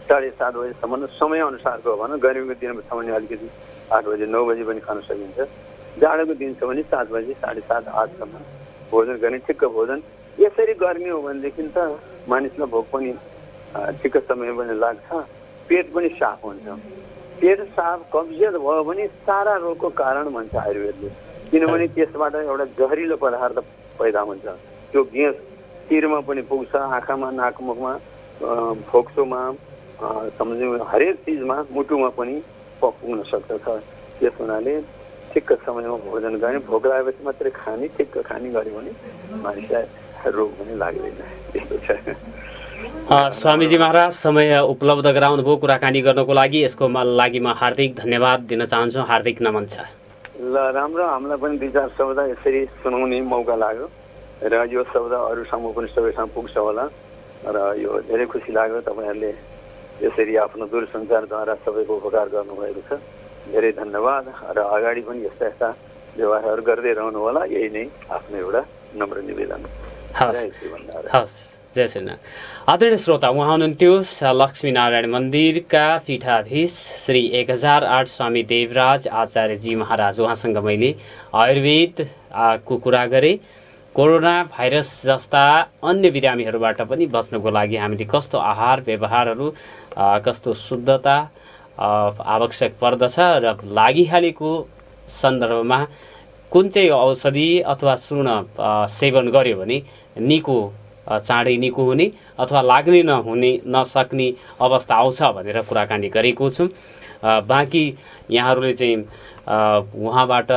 7:30 बजेसम्म समयअनुसारको भनौँ, गर्मीको दिनमा छ भने अलिकति 8 बजे 9 बजे पनि खान सकिन्छ, जाडोको दिन छ भने 7 बजे 7:30 8सम्म भोजन गर्ने ठिक्क भोजन। यसरी गर्ने हो भनेदेखि त मानिसलाई भोक पनि ठिक्क समय पनि लाग्छ, पेट पनि साफ हुन्छ। पेट साफ कब्जियत भयो भने सारा रोगको कारण भन्छ आयुर्वेदले, किनभने त्यसबाट एउटा जहरिलो पदार्थ पैदा हुन्छ। त्यो ग्यास शिरमा पनि पुग्छ, आँखामा नाकमुखमा फोक्सोमा सम्झौँ हरेक चिजमा मुटुमा पनि पुग्न सक्दछ। त्यस हुनाले ठिक्क समयमा भोजन गर्ने, भोक लागेपछि मात्रै खाने, ठिक्क खाने गऱ्यो भने मानिसलाई रोग पनि लाग्दैन। त्यस्तो छ। स्वामीजी महाराज समय उपलब्ध गराउनुभयो कुराकानी गर्नको लागि, यसको लागि म हार्दिक धन्यवाद दिन चाहन्छु। हार्दिक नमन छ। ल राम्रो, हामीलाई पनि 2-4 शब्द यसरी सुनाउने मौका लाग्यो र यो शब्द अरूसम्म पनि सबैसँग पुग्छ होला र यो धेरै खुसी लाग्यो। तपाईँहरूले यसरी आफ्नो दूरसञ्चारद्वारा सबैको उपकार गर्नुभएको छ, धेरै धन्यवाद। र अगाडि पनि यस्ता यस्ता व्यवहारहरू गर्दै रहनु होला, यही नै आफ्नो एउटा नम्र निवेदन। हस्, जय श्रीनारायण। आदरणीय श्रोता, उहाँ हुनुहुन्थ्यो लक्ष्मीनारायण मन्दिरका पीठाधीश श्री 1008 स्वामी देवराज आचार्यजी महाराज। उहाँसँग मैले आयुर्वेदको कुरा गरेँ। कोरोना भाइरस जस्ता अन्य बिरामीहरूबाट पनि बच्नको लागि हामीले कस्तो आहार व्यवहारहरू, कस्तो शुद्धता आवश्यक पर्दछ र लागिहालेको सन्दर्भमा कुन चाहिँ औषधि अथवा चूर्ण सेवन गर्यो भने निको चाँडै निको हुने अथवा लाग्नै नसक्ने अवस्था आउँछ भनेर कुराकानी गरेको छु। बाँकी यहाँहरूले चाहिँ उहाँबाट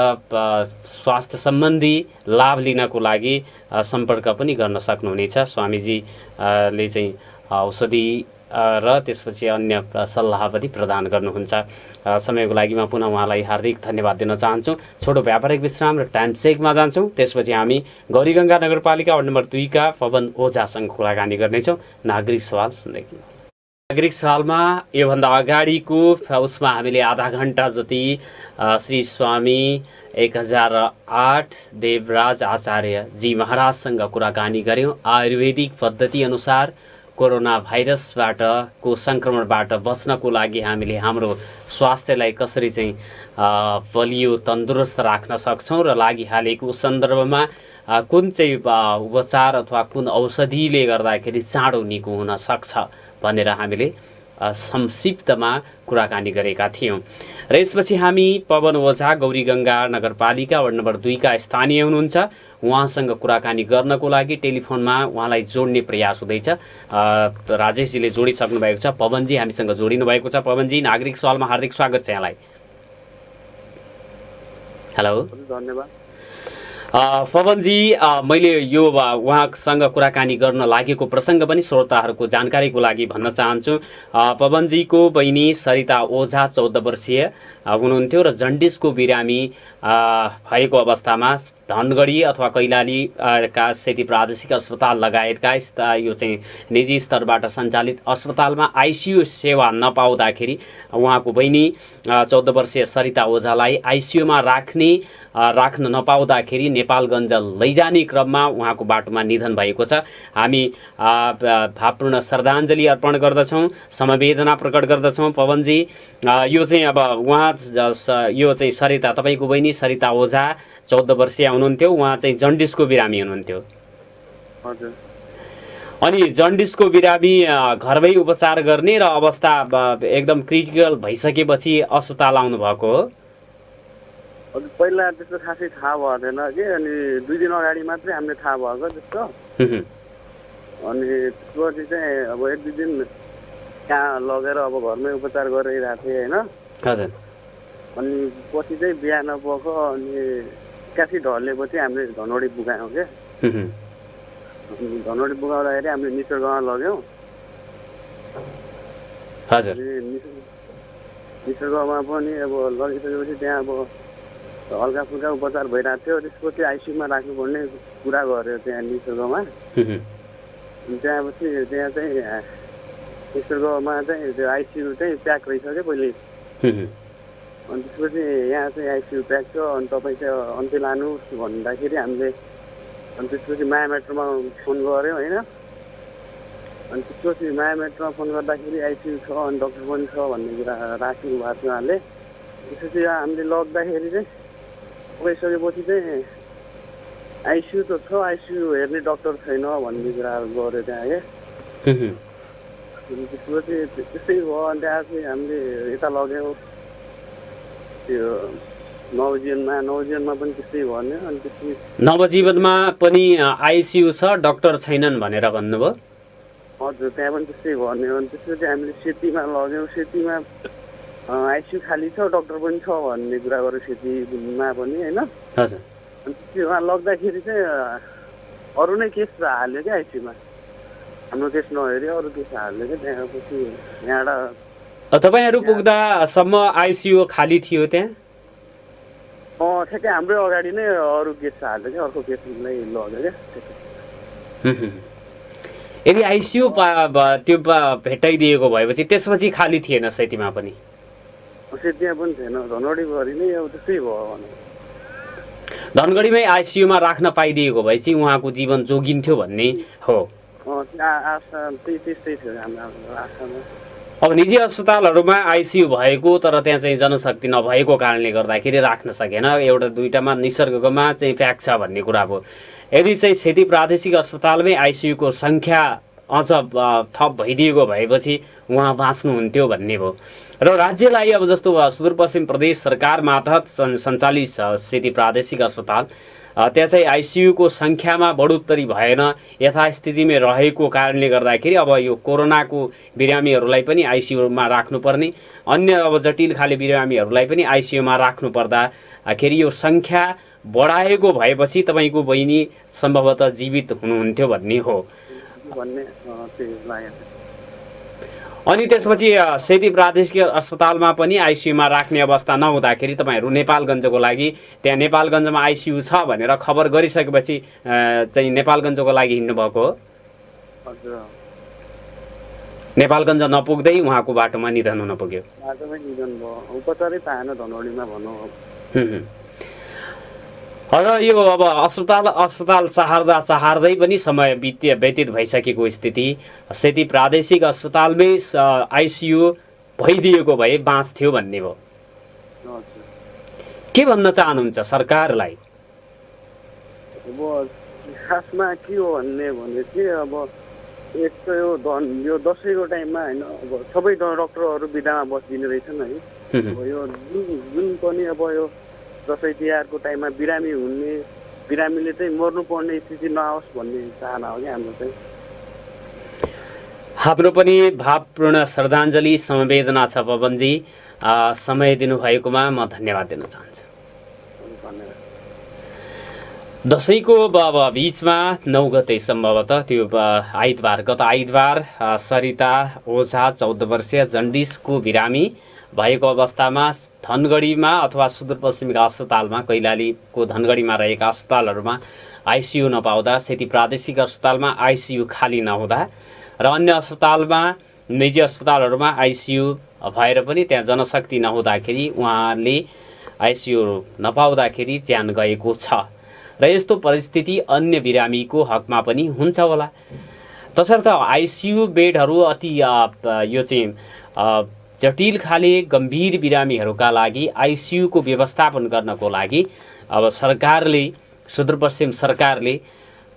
स्वास्थ्य सम्बन्धी लाभ लिनको लागि सम्पर्क पनि गर्न सक्नुहुनेछ। स्वामीजीले चाहिँ औषधि र त्यसपछि अन्य सल्लाह पनि प्रदान गर्नुहुन्छ। समयको लागि म पुनः उहाँलाई हार्दिक धन्यवाद दिन चाहन्छु। छोटो व्यापारिक विश्राम र टाइम चेकमा जान्छौँ। त्यसपछि हामी गौरीगङ्गा नगरपालिका वार्ड नम्बर 2 का पवन ओझासँग कुराकानी गर्नेछौँ। नागरिक सवाल सुन्दै। नागरिक सवालमा योभन्दा अगाडिको उसमा हामीले आधा घन्टा जति श्री स्वामी 1008 देवराज आचार्यजी महाराजसँग कुराकानी गऱ्यौँ। आयुर्वेदिक पद्धति अनुसार कोरोना भाइरसबाट को सङ्क्रमणबाट बच्नको लागि हामीले हाम्रो स्वास्थ्यलाई कसरी चाहिँ बलियो तन्दुरुस्त राख्न सक्छौँ र लागिहालेको सन्दर्भमा कुन चाहिँ उपचार अथवा कुन औषधिले गर्दाखेरि चाँडो निको हुन सक्छ भनेर हामीले संक्षिप्तमा कुराकानी गरेका थियौँ। र यसपछि हामी पवन ओझा गौरीगङ्गा नगरपालिका वार्ड नम्बर 2 का स्थानीय हुनुहुन्छ। उहाँसँग कुराकानी गर्नको लागि टेलिफोनमा उहाँलाई जोड्ने प्रयास हुँदैछ। राजेशजीले जोडिसक्नु भएको छ। पवनजी हामीसँग जोडिनु भएको छ। पवनजी, नागरिक सवालमा हार्दिक स्वागत छ यहाँलाई। हेलो, धन्यवाद। पवनजी, मैले यो उहाँसँग कुराकानी गर्न लागेको प्रसङ्ग पनि श्रोताहरूको जानकारीको लागि भन्न चाहन्छु। पवनजीको बहिनी सरिता ओझा 14 वर्षीय हुनुहुन्थ्यो र जन्डिसको बिरामी भएको अवस्थामा धनगढी अथवा कैलाली का सेती प्रादेशिक अस्पताल लगायतका यो चाहिँ निजी स्तरबाट सञ्चालित अस्पतालमा आइसियु सेवा नपाउँदाखेरि उहाँको बहिनी 14 वर्षीय सरिता ओझालाई आइसियुमा राख्न नपाउँदाखेरि नेपालगञ्ज लैजाने क्रममा उहाँको बाटोमा निधन भएको छ। हामी भावपूर्ण श्रद्धाञ्जली अर्पण गर्दछौँ, समवेदना प्रकट गर्दछौँ। पवनजी, यो चाहिँ अब उहाँ यो चाहिँ सरिता, तपाईँको बहिनी सरिता ओझा 14 वर्षीय हुनुहुन्थ्यो। उहाँ चाहिँ जन्डिसको बिरामी हुनुहुन्थ्यो। हजुर। अनि जन्डिसको बिरामी घरमै उपचार गर्ने र अवस्था एकदम क्रिटिकल भइसकेपछि अस्पताल आउनु भएको हो? हजुर, पहिला त्यस्तो खासै थाहा भएको थिएन कि, अनि 2 दिन अगाडि मात्रै हामीले थाहा भएको त्यस्तो। अनि त्यसपछि चाहिँ अब 1-2 दिन कहाँ लगेर अब घरमै उपचार गरिरहेको थिएँ होइन। हजुर। अनि पछि चाहिँ बिहान पख अनि एक्कासी ढलेपछि हामीले धनगढी पुगायौँ क्या। धनगढी पुगाउँदाखेरि हामीले निसर्गमा लग्यौँ। हजुर। निसर्गमा पनि अब लगिसकेपछि त्यहाँ अब हल्का फुल्का उपचार भइरहेको थियो। त्यसपछि आइसियुमा राख्नुपर्ने कुरा गऱ्यो त्यहाँ निसर्गमा। त्यहाँपछि त्यहाँ चाहिँ तेस्रोमा चाहिँ त्यो आइसियु चाहिँ प्याक रहिसक्यो पहिले। अनि त्यसपछि यहाँ चाहिँ आइसियु प्याक छ, अनि तपाईँ चाहिँ अन्त्य लानुहोस् भन्दाखेरि हामीले अनि त्यसपछि माया मेट्रोमा फोन गऱ्यौँ होइन। अनि त्यसपछि माया मेट्रोमा फोन गर्दाखेरि आइसियु छ अनि डक्टर पनि छ भन्ने कुरा राख्नु भएको थियो उहाँले। त्यसपछि हामीले लग्दाखेरि चाहिँ गइसकेपछि चाहिँ आइसियु त छ, आइसियु हेर्ने डक्टर छैन भन्ने कुराहरू गऱ्यो त्यहाँ क्या। त्यसपछि त्यस्तै भयो। अनि त्यहाँ चाहिँ हामीले यता लग्यौँ त्यो नवजीवनमा पनि त्यस्तै भन्यो। अनि त्यसपछि नवजीवनमा पनि आइसियु छ, डक्टर छैनन् भनेर भन्नुभयो। हजुर त्यहाँ पनि त्यस्तै भन्यो। अनि त्यसपछि हामीले सेतीमा लग्यौँ, सेतीमा आइसियु खाली छ, डक्टर पनि छ भन्ने कुरा गर्यो सेतीमा पनि होइन। हजुर। अनि त्यो उहाँ लग्दाखेरि चाहिँ अरू नै केस हाल्यो क्या आइसियुमा, हाम्रो केस नहेऱ्यो अरू केस हाल्यो क्या। त्यहाँपछि यहाँबाट तपाईँहरू पुग्दासम्म आइसियु खाली थियो त्यहाँ? ठ्याक्कै हाम्रै अगाडि नै अरू केस हाल्यो क्या, अर्को केसलाई लग्यो क्या। यदि आइसियु त्यो भेटाइदिएको भएपछि त्यसपछि खाली थिएन सेतीमा पनि? सेतीमा पनि थिएन, धनगढीभरि नै अब त्यस्तै भयो भने। धनगढीमै आइसियुमा राख्न पाइदिएको भए चाहिँ उहाँको जीवन जोगिन्थ्यो भन्ने हो। आशा त्यस्तै थियो हाम्रो आशामा। अब निजी अस्पतालहरूमा आइसियु भएको तर त्यहाँ चाहिँ जनशक्ति नभएको कारणले गर्दाखेरि राख्न सकेन। एउटा दुईटामा निसर्गमा चाहिँ प्याक छ भन्ने कुरा भयो। यदि चाहिँ सेती प्रादेशिक अस्पतालमै आइसियुको सङ्ख्या अझ थप भइदिएको भएपछि उहाँ बाँच्नुहुन्थ्यो भन्ने भयो। र राज्यलाई अब जस्तो सुदूरपश्चिम प्रदेश सरकार मार्फत सञ्चालित सेती प्रादेशिक अस्पताल, त्यहाँ चाहिँ आइसियुको सङ्ख्यामा बढोत्तरी भएन, यथास्थितिमै रहेको कारणले गर्दाखेरि अब यो कोरोनाको बिरामीहरूलाई पनि आइसियुमा राख्नुपर्ने, अन्य अब जटिल खाले बिरामीहरूलाई पनि आइसियुमा राख्नुपर्दाखेरि यो सङ्ख्या बढाएको भएपछि तपाईँको बहिनी सम्भवतः जीवित हुनुहुन्थ्यो भन्ने हो। अनि त्यसपछि सेती प्रादेशिक अस्पतालमा पनि आइसियुमा राख्ने अवस्था नहुँदाखेरि तपाईँहरू नेपालगञ्जको लागि त्यहाँ नेपालगञ्जमा आइसियु छ भनेर खबर गरिसकेपछि चाहिँ नेपालगञ्जको लागि हिँड्नुभएको हो? नेपालगञ्ज नपुग्दै उहाँको बाटोमा निधन हुन पुग्यो। उपचारै पाएन धनगढीमा भनौँ। र यो अब अस्पताल चाहर्दै पनि समय व्यतीत भइसकेको स्थिति, सेती प्रादेशिक अस्पतालमै आइसियु भइदिएको भए बाँच्थ्यो भन्ने भयो। के भन्न चाहनुहुन्छ सरकारलाई? अब खासमा के हो भने चाहिँ अब एक त यो दसैँको टाइममा होइन, अब सबै डक्टरहरू बिदामा बसिदिने रहेछन् है। अब यो जुन पनि अब यो दसैँ तिहारको टाइममा बिरामीले चाहिँ मर्नुपर्ने स्थिति नआओस् भन्ने चाहना हो कि हाम्रो चाहिँ। हाम्रो पनि भावपूर्ण श्रद्धाञ्जली समवेदना छ पवनजी। समय दिनुभएकोमा म धन्यवाद दिन चाहन्छु। दसैँको बिचमा 9 गते सम्भवतः त्यो आइतबार, गत आइतबार सरिता ओझा 14 वर्षीय जन्डिसको बिरामी भएको अवस्थामा धनगढीमा अथवा सुदूरपश्चिमी अस्पतालमा, कैलालीको धनगढीमा रहेका अस्पतालहरूमा आइसियु नपाउँदा, सेती प्रादेशिक अस्पतालमा आइसियु खाली नहुँदा र अन्य अस्पतालमा निजी अस्पतालहरूमा आइसियु भएर पनि त्यहाँ जनशक्ति नहुँदाखेरि उहाँले आइसियु नपाउँदाखेरि ज्यान गएको छ। र यस्तो परिस्थिति अन्य बिरामीको हकमा पनि हुन्छ होला। तसर्थ आइसियु बेडहरू अति यो चाहिँ जटिल खाले गम्भीर बिरामीहरूका लागि आइसियुको व्यवस्थापन गर्नको लागि अब सरकारले, सुदूरपश्चिम सरकारले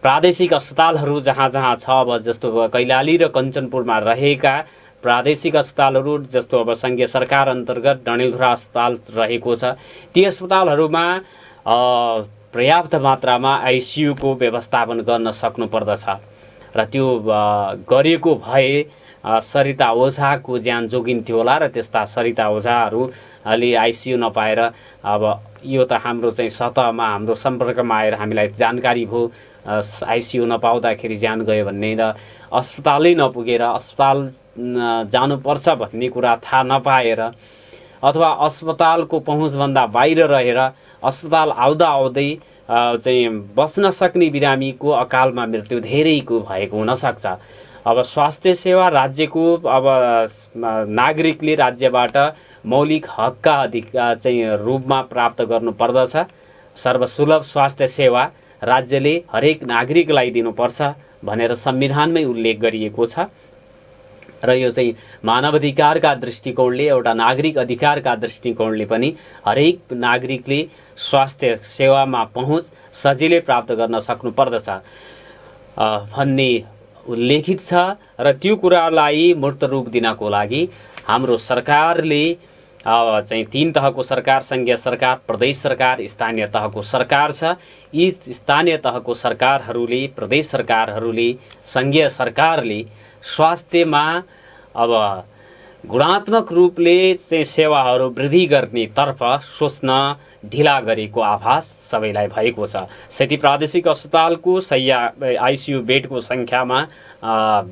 प्रादेशिक अस्पतालहरू जहाँ जहाँ छ, अब जस्तो कैलाली र कञ्चनपुरमा रहेका प्रादेशिक अस्पतालहरू, जस्तो अब सङ्घीय सरकार अन्तर्गत डडेलधुरा अस्पताल रहेको छ, ती अस्पतालहरूमा पर्याप्त मात्रामा आइसियुको व्यवस्थापन गर्न सक्नुपर्दछ। र त्यो गरेको भए सरिता ओझाको ज्यान जोगिन्थ्यो होला। र त्यस्ता सरिता ओझाहरूले आइसियु नपाएर अब यो त हाम्रो चाहिँ सतहमा हाम्रो सम्पर्कमा आएर हामीलाई जानकारी भयो आइसियु नपाउँदाखेरि ज्यान गयो भन्ने, र अस्पतालै नपुगेर अस्पताल जानुपर्छ भन्ने कुरा थाहा नपाएर अथवा अस्पतालको पहुँचभन्दा बाहिर रहेर अस्पताल आउँदा आउँदै चाहिँ बच्न सक्ने बिरामीको अकालमा मृत्यु धेरैको भएको हुनसक्छ। अब स्वास्थ्य सेवा राज्यको अब नागरिकले राज्यबाट मौलिक हकका अधिकार चाहिँ रूपमा प्राप्त गर्नुपर्दछ। सर्वसुलभ स्वास्थ्य सेवा राज्यले हरेक नागरिकलाई दिनुपर्छ भनेर संविधानमै उल्लेख गरिएको छ र यो चाहिँ मानवाधिकारका दृष्टिकोणले एउटा नागरिक अधिकारका दृष्टिकोणले पनि हरेक नागरिकले स्वास्थ्य सेवामा पहुँच सजिलै प्राप्त गर्न सक्नुपर्दछ भन्ने उल्लेखित छ र त्यो कुरालाई मूर्त रूप दिनको लागि हाम्रो सरकारले चाहिँ 3 तहको सरकार, संघीय सरकार, प्रदेश सरकार, स्थानीय तहको सरकार छ। यी स्थानीय तहको सरकारहरूले, प्रदेश सरकारहरूले, संघीय सरकारले स्वास्थ्यमा अब गुणात्मक रूपले चाहिँ सेवाहरू वृद्धि गर्नेतर्फ सोच्न ढिला गरेको आभास सबैलाई भएको छ। सेती प्रादेशिक अस्पतालको शय्या आइसियु बेडको सङ्ख्यामा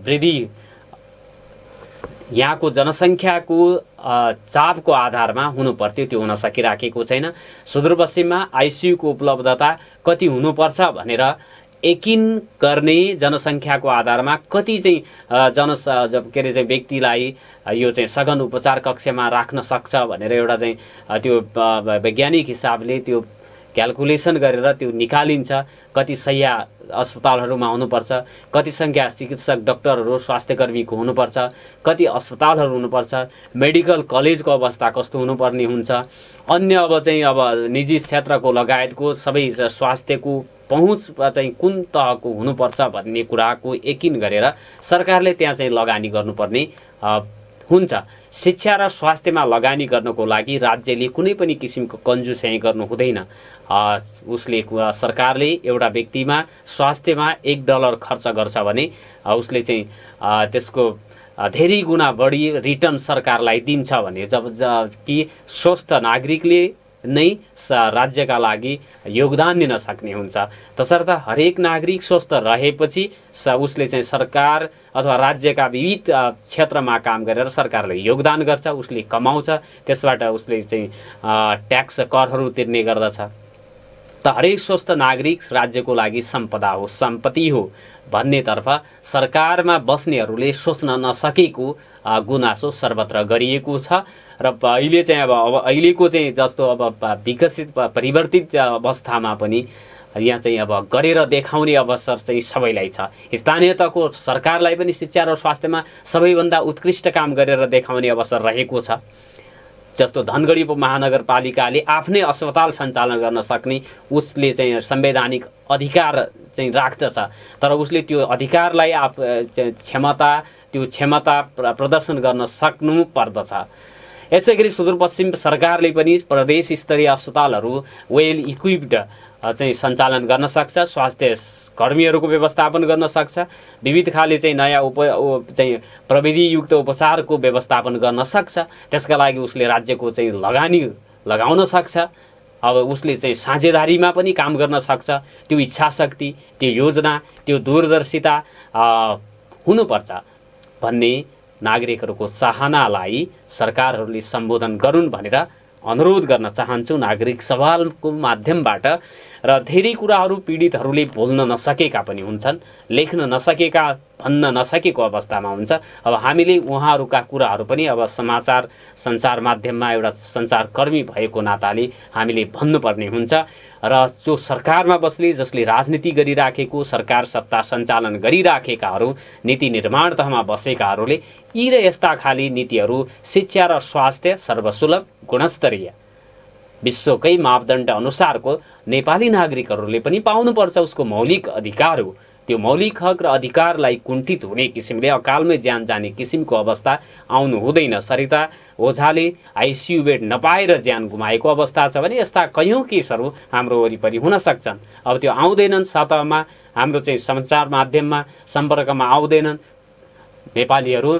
वृद्धि यहाँको जनसङ्ख्याको चापको आधारमा हुनुपर्थ्यो, त्यो हुन सकिराखेको छैन। सुदूरपश्चिममा आइसियुको उपलब्धता कति हुनुपर्छ भनेर यकिन गर्ने जनसङ्ख्याको आधारमा कति चाहिँ के अरे चाहिँ व्यक्तिलाई यो चाहिँ सघन उपचार कक्षमा राख्न सक्छ भनेर एउटा चाहिँ त्यो वैज्ञानिक हिसाबले त्यो क्याल्कुलेसन गरेर त्यो निकालिन्छ। कति शय्या अस्पतालहरूमा हुनुपर्छ, कति सङ्ख्या चिकित्सक डाक्टरहरू स्वास्थ्यकर्मीको हुनुपर्छ, कति अस्पतालहरू हुनुपर्छ, मेडिकल कलेजको अवस्था कस्तो हुनुपर्ने हुन्छ, अन्य अब चाहिँ अब निजी क्षेत्रको लगायतको सबै स्वास्थ्यको पहुँच चाहिँ कुन तहको हुनुपर्छ भन्ने कुराको यकिन गरेर सरकारले त्यहाँ चाहिँ लगानी गर्नुपर्ने हुन्छ। शिक्षा र स्वास्थ्यमा लगानी गर्नको लागि राज्यले कुनै पनि किसिमको कन्जुस्याइ गर्नु हुँदैन। उसले सरकारले एउटा व्यक्तिमा स्वास्थ्यमा $1 खर्च गर्छ भने उसले चाहिँ त्यसको धेरै गुणा बढी रिटर्न सरकारलाई दिन्छ भने जब कि स्वस्थ नागरिकले नै राज्यका लागि योगदान दिन सक्ने हुन्छ। तसर्थ हरेक नागरिक स्वस्थ रहेपछि उसले चाहिँ सरकार अथवा राज्यका विविध क्षेत्रमा काम गरेर सरकारले योगदान गर्छ, उसले कमाउँछ, त्यसबाट उसले चाहिँ ट्याक्स करहरू तिर्ने गर्दछ। त हरेक स्वस्थ नागरिक राज्यको लागि सम्पदा हो, सम्पत्ति हो भन्नेतर्फ सरकारमा बस्नेहरूले सोच्न नसकेको गुनासो सर्वत्र गरिएको छ। र अहिले चाहिँ अब अहिलेको चाहिँ जस्तो अब विकसित परिवर्तित अवस्थामा पनि यहाँ चाहिँ अब गरेर देखाउने अवसर चाहिँ सबैलाई छ। स्थानीय तहको सरकारलाई पनि शिक्षा र स्वास्थ्यमा सबैभन्दा उत्कृष्ट काम गरेर देखाउने अवसर रहेको छ। जस्तो धनगढी महानगरपालिकाले आफ्नै अस्पताल सञ्चालन गर्न सक्ने उसले चाहिँ संवैधानिक अधिकार चाहिँ राख्दछ, तर उसले त्यो अधिकारलाई त्यो क्षमता प्रदर्शन गर्न सक्नु पर्दछ। यसैगरी सुदूरपश्चिम सरकारले पनि प्रदेश स्तरीय अस्पतालहरू वेल इक्विप्ड चाहिँ सञ्चालन गर्न सक्छ, स्वास्थ्य कर्मीहरूको व्यवस्थापन गर्न सक्छ, विविध खाले चाहिँ नयाँ चाहिँ प्रविधियुक्त उपचारको व्यवस्थापन गर्न सक्छ। त्यसका लागि उसले राज्यको चाहिँ लगानी लगाउन सक्छ। अब उसले चाहिँ साझेदारीमा पनि काम गर्न सक्छ। त्यो इच्छाशक्ति, त्यो योजना, त्यो दूरदर्शिता हुनुपर्छ भन्ने नागरिकहरूको चाहनालाई सरकारहरूले सम्बोधन गरून् भनेर अनुरोध गर्न चाहन्छु नागरिक सवालको माध्यमबाट। र धेरै कुराहरू पीडितहरूले बोल्न नसकेका पनि हुन्छन्, लेख्न नसकेका, भन्न नसकेको अवस्थामा हुन्छ। अब हामीले उहाँहरूका कुराहरू पनि अब समाचार सञ्चार माध्यममा एउटा सञ्चारकर्मी भएको नाताले हामीले भन्नुपर्ने हुन्छ। र जो सरकारमा बस्ने, जसले राजनीति गरिराखेको, सरकार सत्ता सञ्चालन गरिराखेकाहरू, नीति निर्माण तहमा बसेकाहरूले यी र यस्ता खाली नीतिहरू शिक्षा र स्वास्थ्य सर्वसुलभ गुणस्तरीय विश्वकै मापदण्ड अनुसारको नेपाली नागरिकहरूले पनि पाउनुपर्छ। उसको मौलिक अधिकार हो। त्यो मौलिक हक र अधिकारलाई कुण्ठित हुने किसिमले अकालमै ज्यान जाने किसिमको अवस्था आउनु हुँदैन। सरिता ओझाले आइसियु बेड नपाएर ज्यान गुमाएको अवस्था छ भने यस्ता कैयौँ केसहरू हाम्रो वरिपरि हुन सक्छन्। अब त्यो आउँदैनन्, सतहमा हाम्रो चाहिँ सञ्चार माध्यममा सम्पर्कमा आउँदैनन्। नेपालीहरू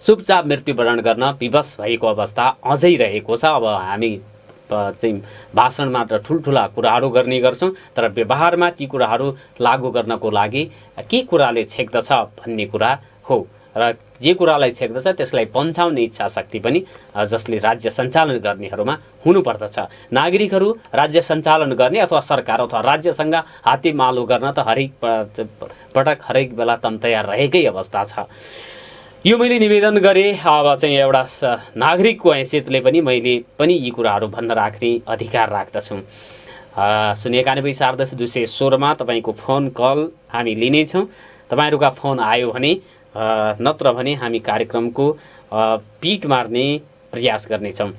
चुपचाप मृत्युवरण गर्न विवश भएको अवस्था अझै रहेको छ। अब हामी चाहिँ भाषणमा त ठुल्ठुला कुराहरू गर्ने गर्छौँ, तर व्यवहारमा ती कुराहरू लागू गर्नको लागि के कुराले छेक्दछ भन्ने कुरा हो। र जे कुरालाई छेक्दछ त्यसलाई पन्छाउने इच्छा शक्ति पनि जसले राज्य सञ्चालन गर्नेहरूमा हुनुपर्दछ। नागरिकहरू राज्य सञ्चालन गर्ने अथवा सरकार अथवा राज्यसँग हातेमालो गर्न त हरेक पटक हरेक बेला तम तयार रहेकै अवस्था छ। यो मैले निवेदन गरेँ। अब चाहिँ एउटा नागरिकको हैसियतले पनि मैले पनि यी कुराहरू भन्न राख्ने अधिकार राख्दछु। 091-410-216 तपाईँको फोन कल हामी लिनेछौँ। तपाईँहरूका फोन आयो भने नत्र भने हामी कार्यक्रमको पिट मार्ने प्रयास गर्नेछौँ।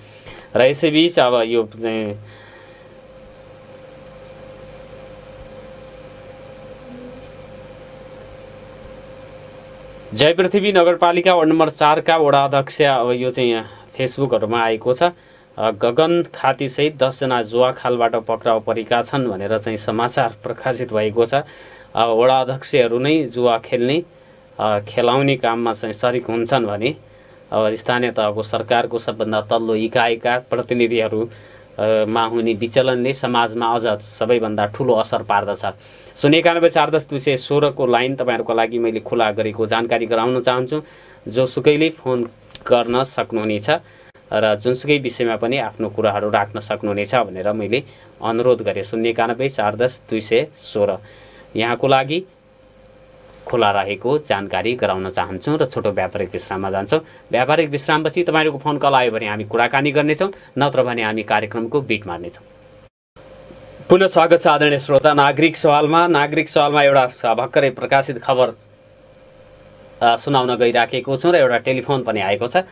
र यसैबीच अब यो चाहिँ जयपृथ्वी नगरपालिका वार्ड नम्बर 4 का वडा अध्यक्ष अब यो चाहिँ फेसबुकहरूमा आएको छ। गगन खातीसहित 10 जना जुवा खालबाट पक्राउ परेका छन् भनेर चाहिँ समाचार प्रकाशित भएको छ। वडा अध्यक्षहरू नै जुवा खेल्ने खेलाउने काममा चाहिँ सरिक हुन्छन् भने अब स्थानीय तहको सरकारको सबभन्दा तल्लो इकाइका प्रतिनिधिहरूमा हुने विचलनले समाजमा अझ सबैभन्दा ठुलो असर पार्दछ। 091-410-216 को लाइन तपाईँहरूको लागि मैले खुला गरेको जानकारी गराउन चाहन्छु। जोसुकैले फोन गर्न सक्नुहुनेछ र जुनसुकै विषयमा पनि आफ्नो कुराहरू राख्न सक्नुहुनेछ भनेर मैले अनुरोध गरेँ। 091-410-216 यहाँको लागि खुला रहेको जानकारी गराउन चाहन्छु र छोटो व्यापारिक विश्राममा जान्छौँ। व्यापारिक विश्रामपछि तपाईँहरूको फोन कल आयो भने हामी कुराकानी गर्नेछौँ, नत्र भने हामी कार्यक्रमको बिट मार्नेछौँ। पुनः स्वागत छ आदरणीय श्रोता नागरिक सवालमा एउटा भर्खरै प्रकाशित खबर सुनाउन गइराखेको छु र एउटा टेलिफोन पनि आएको छ।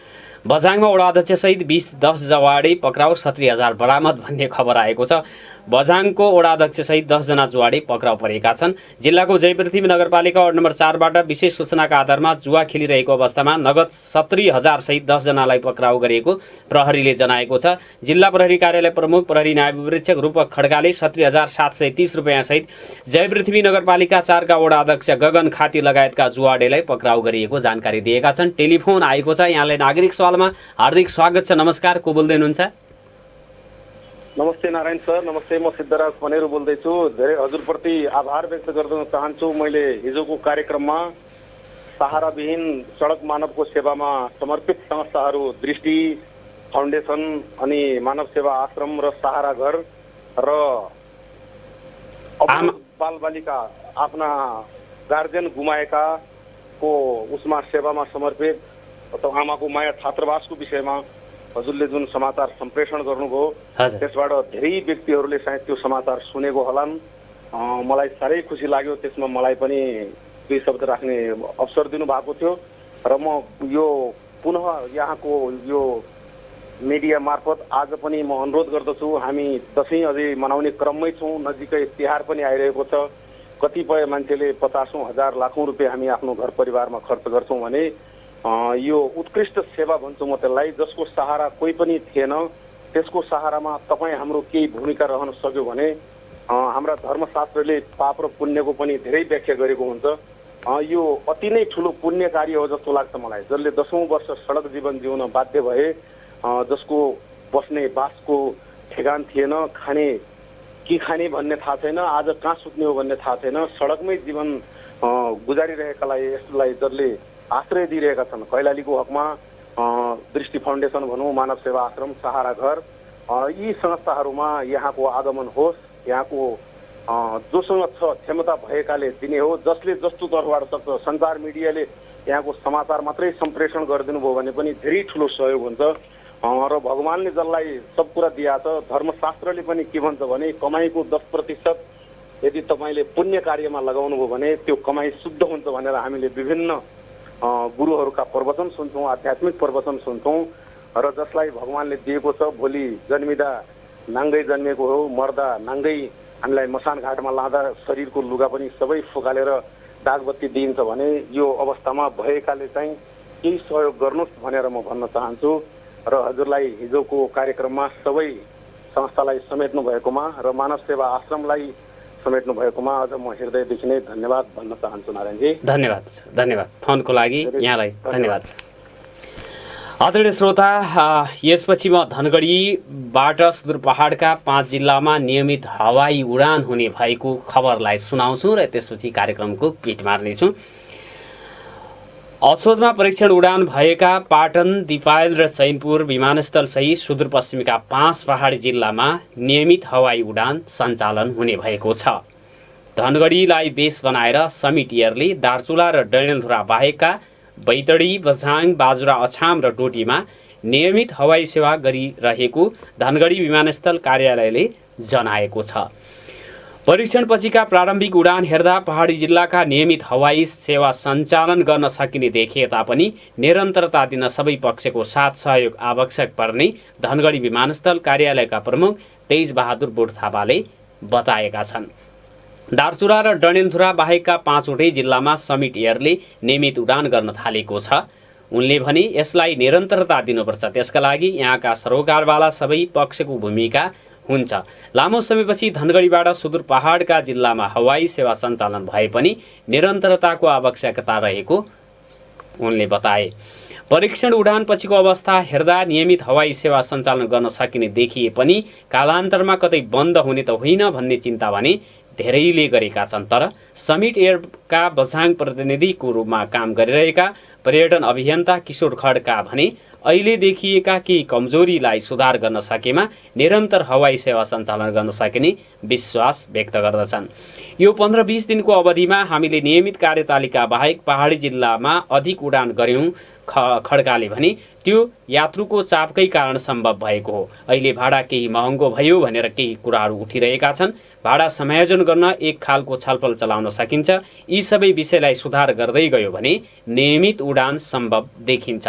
बझाङमा वडा अध्यक्षसहित 10 जुवाडी पक्राउ 70,000 बरामद भन्ने खबर आएको छ। बझाङको वडा अध्यक्षसहित 10 जना जुवाडी पक्राउ परेका छन्। जिल्लाको जयपृथ्वी नगरपालिका वार्ड नम्बर 4 बाट विशेष सूचनाका आधारमा जुवा खेलिरहेको अवस्थामा नगद 70,000 सहित 10 जनालाई पक्राउ गरिएको प्रहरीले जनाएको छ। जिल्ला प्रहरी कार्यालय प्रमुख प्रहरी नायब उपरीक्षक रूपक खड्काले 70,730 रुपैयाँ सहित जयपृथ्वी नगरपालिका 4 का वडा अध्यक्ष गगन खाती लगायतका जुवाडेलाई पक्राउ गरिएको जानकारी दिएका छन्। टेलिफोन आएको छ। यहाँलाई नागरिक सवालमा हार्दिक स्वागत छ। नमस्कार, को बोल्दै हुनुहुन्छ? नमस्ते नारायण सर। नमस्ते, म सिद्धराज पनेरू बोल्दैछु। धेरै हजुरप्रति आभार व्यक्त गर्न चाहन्छु। मैले हिजोको कार्यक्रममा सहाराविहीन सडक मानवको सेवामा समर्पित संस्थाहरू दृष्टि फाउन्डेसन अनि मानव सेवा आश्रम र सहारा घर र बालबालिका आफ्ना गार्जियन गुमाएका को उसमा सेवामा समर्पित अथवा आमाको माया छात्रावासको विषयमा हजुरले जुन समाचार सम्प्रेषण गर्नुभयो त्यसबाट धेरै व्यक्तिहरूले सायद त्यो समाचार सुनेको होलान्। मलाई साह्रै खुसी लाग्यो। त्यसमा मलाई पनि दुई शब्द राख्ने अवसर दिनुभएको थियो र म यो पुनः यहाँको यो मिडिया मार्फत आज पनि म अनुरोध गर्दछु। हामी दशैं अझै मनाउने क्रममै छौँ। नजिकै तिहार पनि आइरहेको छ। कतिपय मान्छेले 50,000 लाखौँ रुपियाँ हामी आफ्नो घर परिवारमा खर्च गर्छौँ भने यो उत्कृष्ट सेवा भन्छु म त्यसलाई। जसको सहारा कोही पनि थिएन त्यसको सहारामा तपाईँ हाम्रो केही भूमिका रहन सक्यो भने हाम्रा धर्मशास्त्रले पाप र पुण्यको पनि धेरै व्याख्या गरेको हुन्छ। यो अति नै ठुलो पुण्य कार्य हो जस्तो लाग्छ मलाई। जसले 10औं वर्ष सडक जीवन जिउन बाध्य भए, जसको बस्ने बासको ठेगान थिएन, खाने भन्ने थाहा छैन, आज कहाँ सुत्ने हो भन्ने थाहा छैन, सडकमै जीवन गुजारिरहेकालाई यसलाई जसले आश्रय दिइरहेका छन्। कैलालीको हकमा दृष्टि फाउन्डेसन भनौँ, मानव सेवा आश्रम, सहारा घर, यी संस्थाहरूमा यहाँको आगमन होस्। यहाँको जोसँग छ क्षमता भएकाले दिने हो। जसले जस्तो तर्फबाट सक्छ, सञ्चार मिडियाले यहाँको समाचार मात्रै सम्प्रेषण गरिदिनु भयो भने पनि धेरै ठुलो सहयोग हुन्छ र भगवानले जसलाई सब कुरा दिएको छ। धर्मशास्त्रले पनि के भन्छ भने कमाईको 10% यदि तपाईँले पुण्य कार्यमा लगाउनु भयो भने त्यो कमाई शुद्ध हुन्छ भनेर हामीले विभिन्न गुरुहरूका प्रवचन सुन्छौँ, आध्यात्मिक प्रवचन सुन्छौँ र जसलाई भगवानले दिएको छ। भोलि जन्मिँदा नाङ्गै जन्मेको हो, मर्दा नाङ्गै हामीलाई मसान घाटमा लाँदा शरीरको लुगा पनि सबै फुकालेर दागबत्ती दिइन्छ भने यो अवस्थामा भएकाले चाहिँ केही सहयोग गर्नुहोस् भनेर म भन्न चाहन्छु र हजुरलाई हिजोको कार्यक्रममा सबै संस्थालाई समेट्नु भएकोमा र मानव सेवा आश्रमलाई समेट्नु भएकोमा अझ म हृदयदेखि नै धन्यवाद भन्न चाहन्छु नारायणजी। धन्यवाद फोनको लागि यहाँलाई धन्यवाद। आदरणीय श्रोता, यसपछि म धनगढीबाट सुदूर पहाडका 5 जिल्लामा नियमित हवाई उडान हुने भएको खबरलाई सुनाउँछु र त्यसपछि कार्यक्रमको पिट मार्नेछु। असोजमा परीक्षण उडान भएका पाटन, दिपायल र चैनपुर विमानस्थल सहित सुदूरपश्चिमका 5 पहाडी जिल्लामा नियमित हवाई उडान सञ्चालन हुने भएको छ। धनगढीलाई बेस बनाएर समिट एयरले दार्चुला र डडेलधुरा बाहेकका बैतडी, बझाङ, बाजुरा, अछाम र डोटीमा नियमित हवाई सेवा गरिरहेको धनगढी विमानस्थल कार्यालयले जनाएको छ। परीक्षणपछिका प्रारम्भिक उडान हेर्दा पहाडी जिल्लाका नियमित हवाई सेवा सञ्चालन गर्न सकिने देखिए तापनि निरन्तरता दिन सबै पक्षको साथ सहयोग आवश्यक पर्ने धनगढी विमानस्थल कार्यालयका प्रमुख तेज बहादुर बुढथापाले बताएका छन्। दार्चुला र डडेलधुरा बाहेकका 5वटै जिल्लामा समिट एयरले नियमित उडान गर्न थालेको छ। उनले भने यसलाई निरन्तरता दिनुपर्छ, त्यसका लागि यहाँका सरोकारवाला सबै पक्षको भूमिका हुन्छ। लामो समयपछि धनगढीबाट सुदूर पहाडका जिल्लामा हवाई सेवा सञ्चालन भए पनि निरन्तरताको आवश्यकता रहेको उनले बताए। परीक्षण उडानपछिको अवस्था हेर्दा नियमित हवाई सेवा सञ्चालन गर्न सकिने देखिए पनि कालान्तरमा कतै बन्द हुने त होइन भन्ने चिन्ता भने धेरैले गरेका छन्। तर समिट एयरका बझाङ प्रतिनिधिको रूपमा काम गरिरहेका पर्यटन अभियन्ता किशोर खड्का भने अहिले देखिएका केही कमजोरीलाई सुधार गर्न सकेमा निरन्तर हवाई सेवा सञ्चालन गर्न सकिने विश्वास व्यक्त गर्दछन्। यो 15-20 दिनको अवधिमा हामीले नियमित कार्यतालिका बाहेक पहाडी जिल्लामा अधिक उडान गर्यौं। खड्काले भने त्यो यात्रुको चापकै कारण सम्भव भएको हो। अहिले भाडा केही महँगो भयो भनेर केही कुराहरू उठिरहेका छन्। भाडा समायोजन गर्न एक खालको छलफल चलाउन सकिन्छ। यी सबै विषयलाई सुधार गर्दै गयो भने नियमित उडान सम्भव देखिन्छ।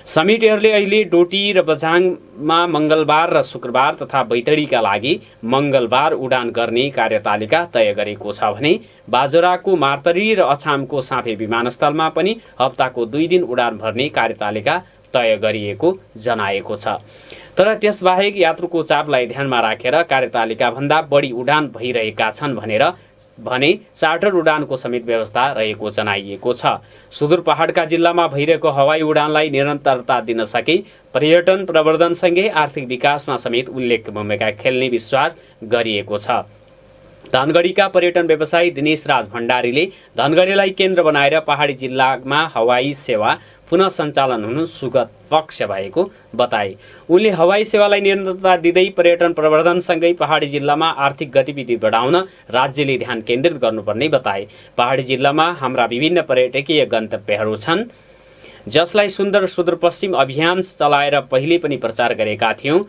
समिट एयरले अहिले डोटी र बझाङमा मंगलबार र शुक्रबार तथा बैतडीका लागि मंगलबार उडान गर्ने कार्यतालिका तय गरेको छ भने बाजुराको मार्तरी र अछामको साँफे विमानस्थलमा पनि हप्ताको 2 दिन उडान भर्ने कार्यतालिका तय गरिएको जनाएको छ। तर त्यसबाहेक यात्रुको चापलाई ध्यानमा राखेर कार्यतालिका भन्दा बढी उडान भइरहेका छन् भने चार्टर उडानको समेत व्यवस्था रहेको जनाइएको छ। सुदूर पहाडका जिल्लामा भइरहेको हवाई उडानलाई निरन्तरता दिन सके पर्यटन प्रवर्धनसँगै आर्थिक विकासमा समेत उल्लेख्य भूमिका खेल्ने विश्वास गरिएको छ। धनगढीका पर्यटन व्यवसायी दिनेश राज भण्डारीले धनगढीलाई केन्द्र बनाएर पहाडी जिल्लामा हवाई सेवा पुनः सञ्चालन हुनु सुगत पक्ष भएको बताए। उनले हवाई सेवालाई निरन्तरता दिँदै पर्यटन प्रवर्धनसँगै पहाडी जिल्लामा आर्थिक गतिविधि बढाउन राज्यले ध्यान केन्द्रित गर्नुपर्ने बताए। पहाडी जिल्लामा हाम्रा विभिन्न पर्यटकीय गन्तव्यहरू छन्, जसलाई सुन्दर सुदूरपश्चिम अभियान चलाएर पहिले पनि प्रचार गरेका थियौं।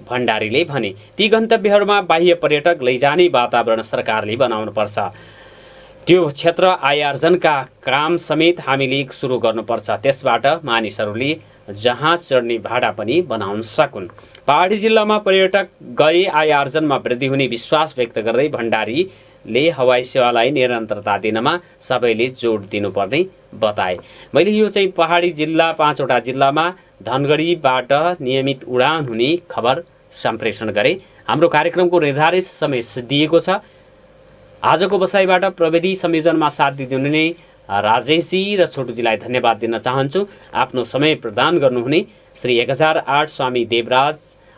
भण्डारीले भने ती गन्तव्यहरूमा बाह्य पर्यटक लैजाने वातावरण सरकारले बनाउनुपर्छ। त्यो क्षेत्र आयार्जनका काम समेत हामीले सुरु गर्नुपर्छ। त्यसबाट मानिसहरूले जहाज चढ्ने भाडा पनि बनाउन सकुन्। पहाडी जिल्लामा पर्यटक गए आयार्जनमा वृद्धि हुने विश्वास व्यक्त गर्दै भण्डारीले हवाई सेवालाई निरन्तरता दिनमा सबैले जोड दिनुपर्ने बताए। मैले यो चाहिँ पहाडी जिल्ला 5वटा जिल्लामा धनगढीबाट नियमित उडान हुने खबर सम्प्रेषण गरे। हाम्रो कार्यक्रमको निर्धारित समय सिद्धिएको छ। आजको बसाइबाट प्रविधि संयोजनमा साथ दिनुहुने राजेशजी र छोटुजीलाई धन्यवाद दिन चाहन्छु। आफ्नो समय प्रदान गर्नुहुने श्री 1008 स्वामी देवराज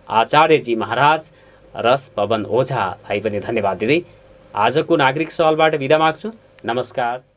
आचार्यजी महाराज र पवन ओझालाई पनि धन्यवाद दिँदै आजको नागरिक सवालबाट बिदा माग्छु। नमस्कार।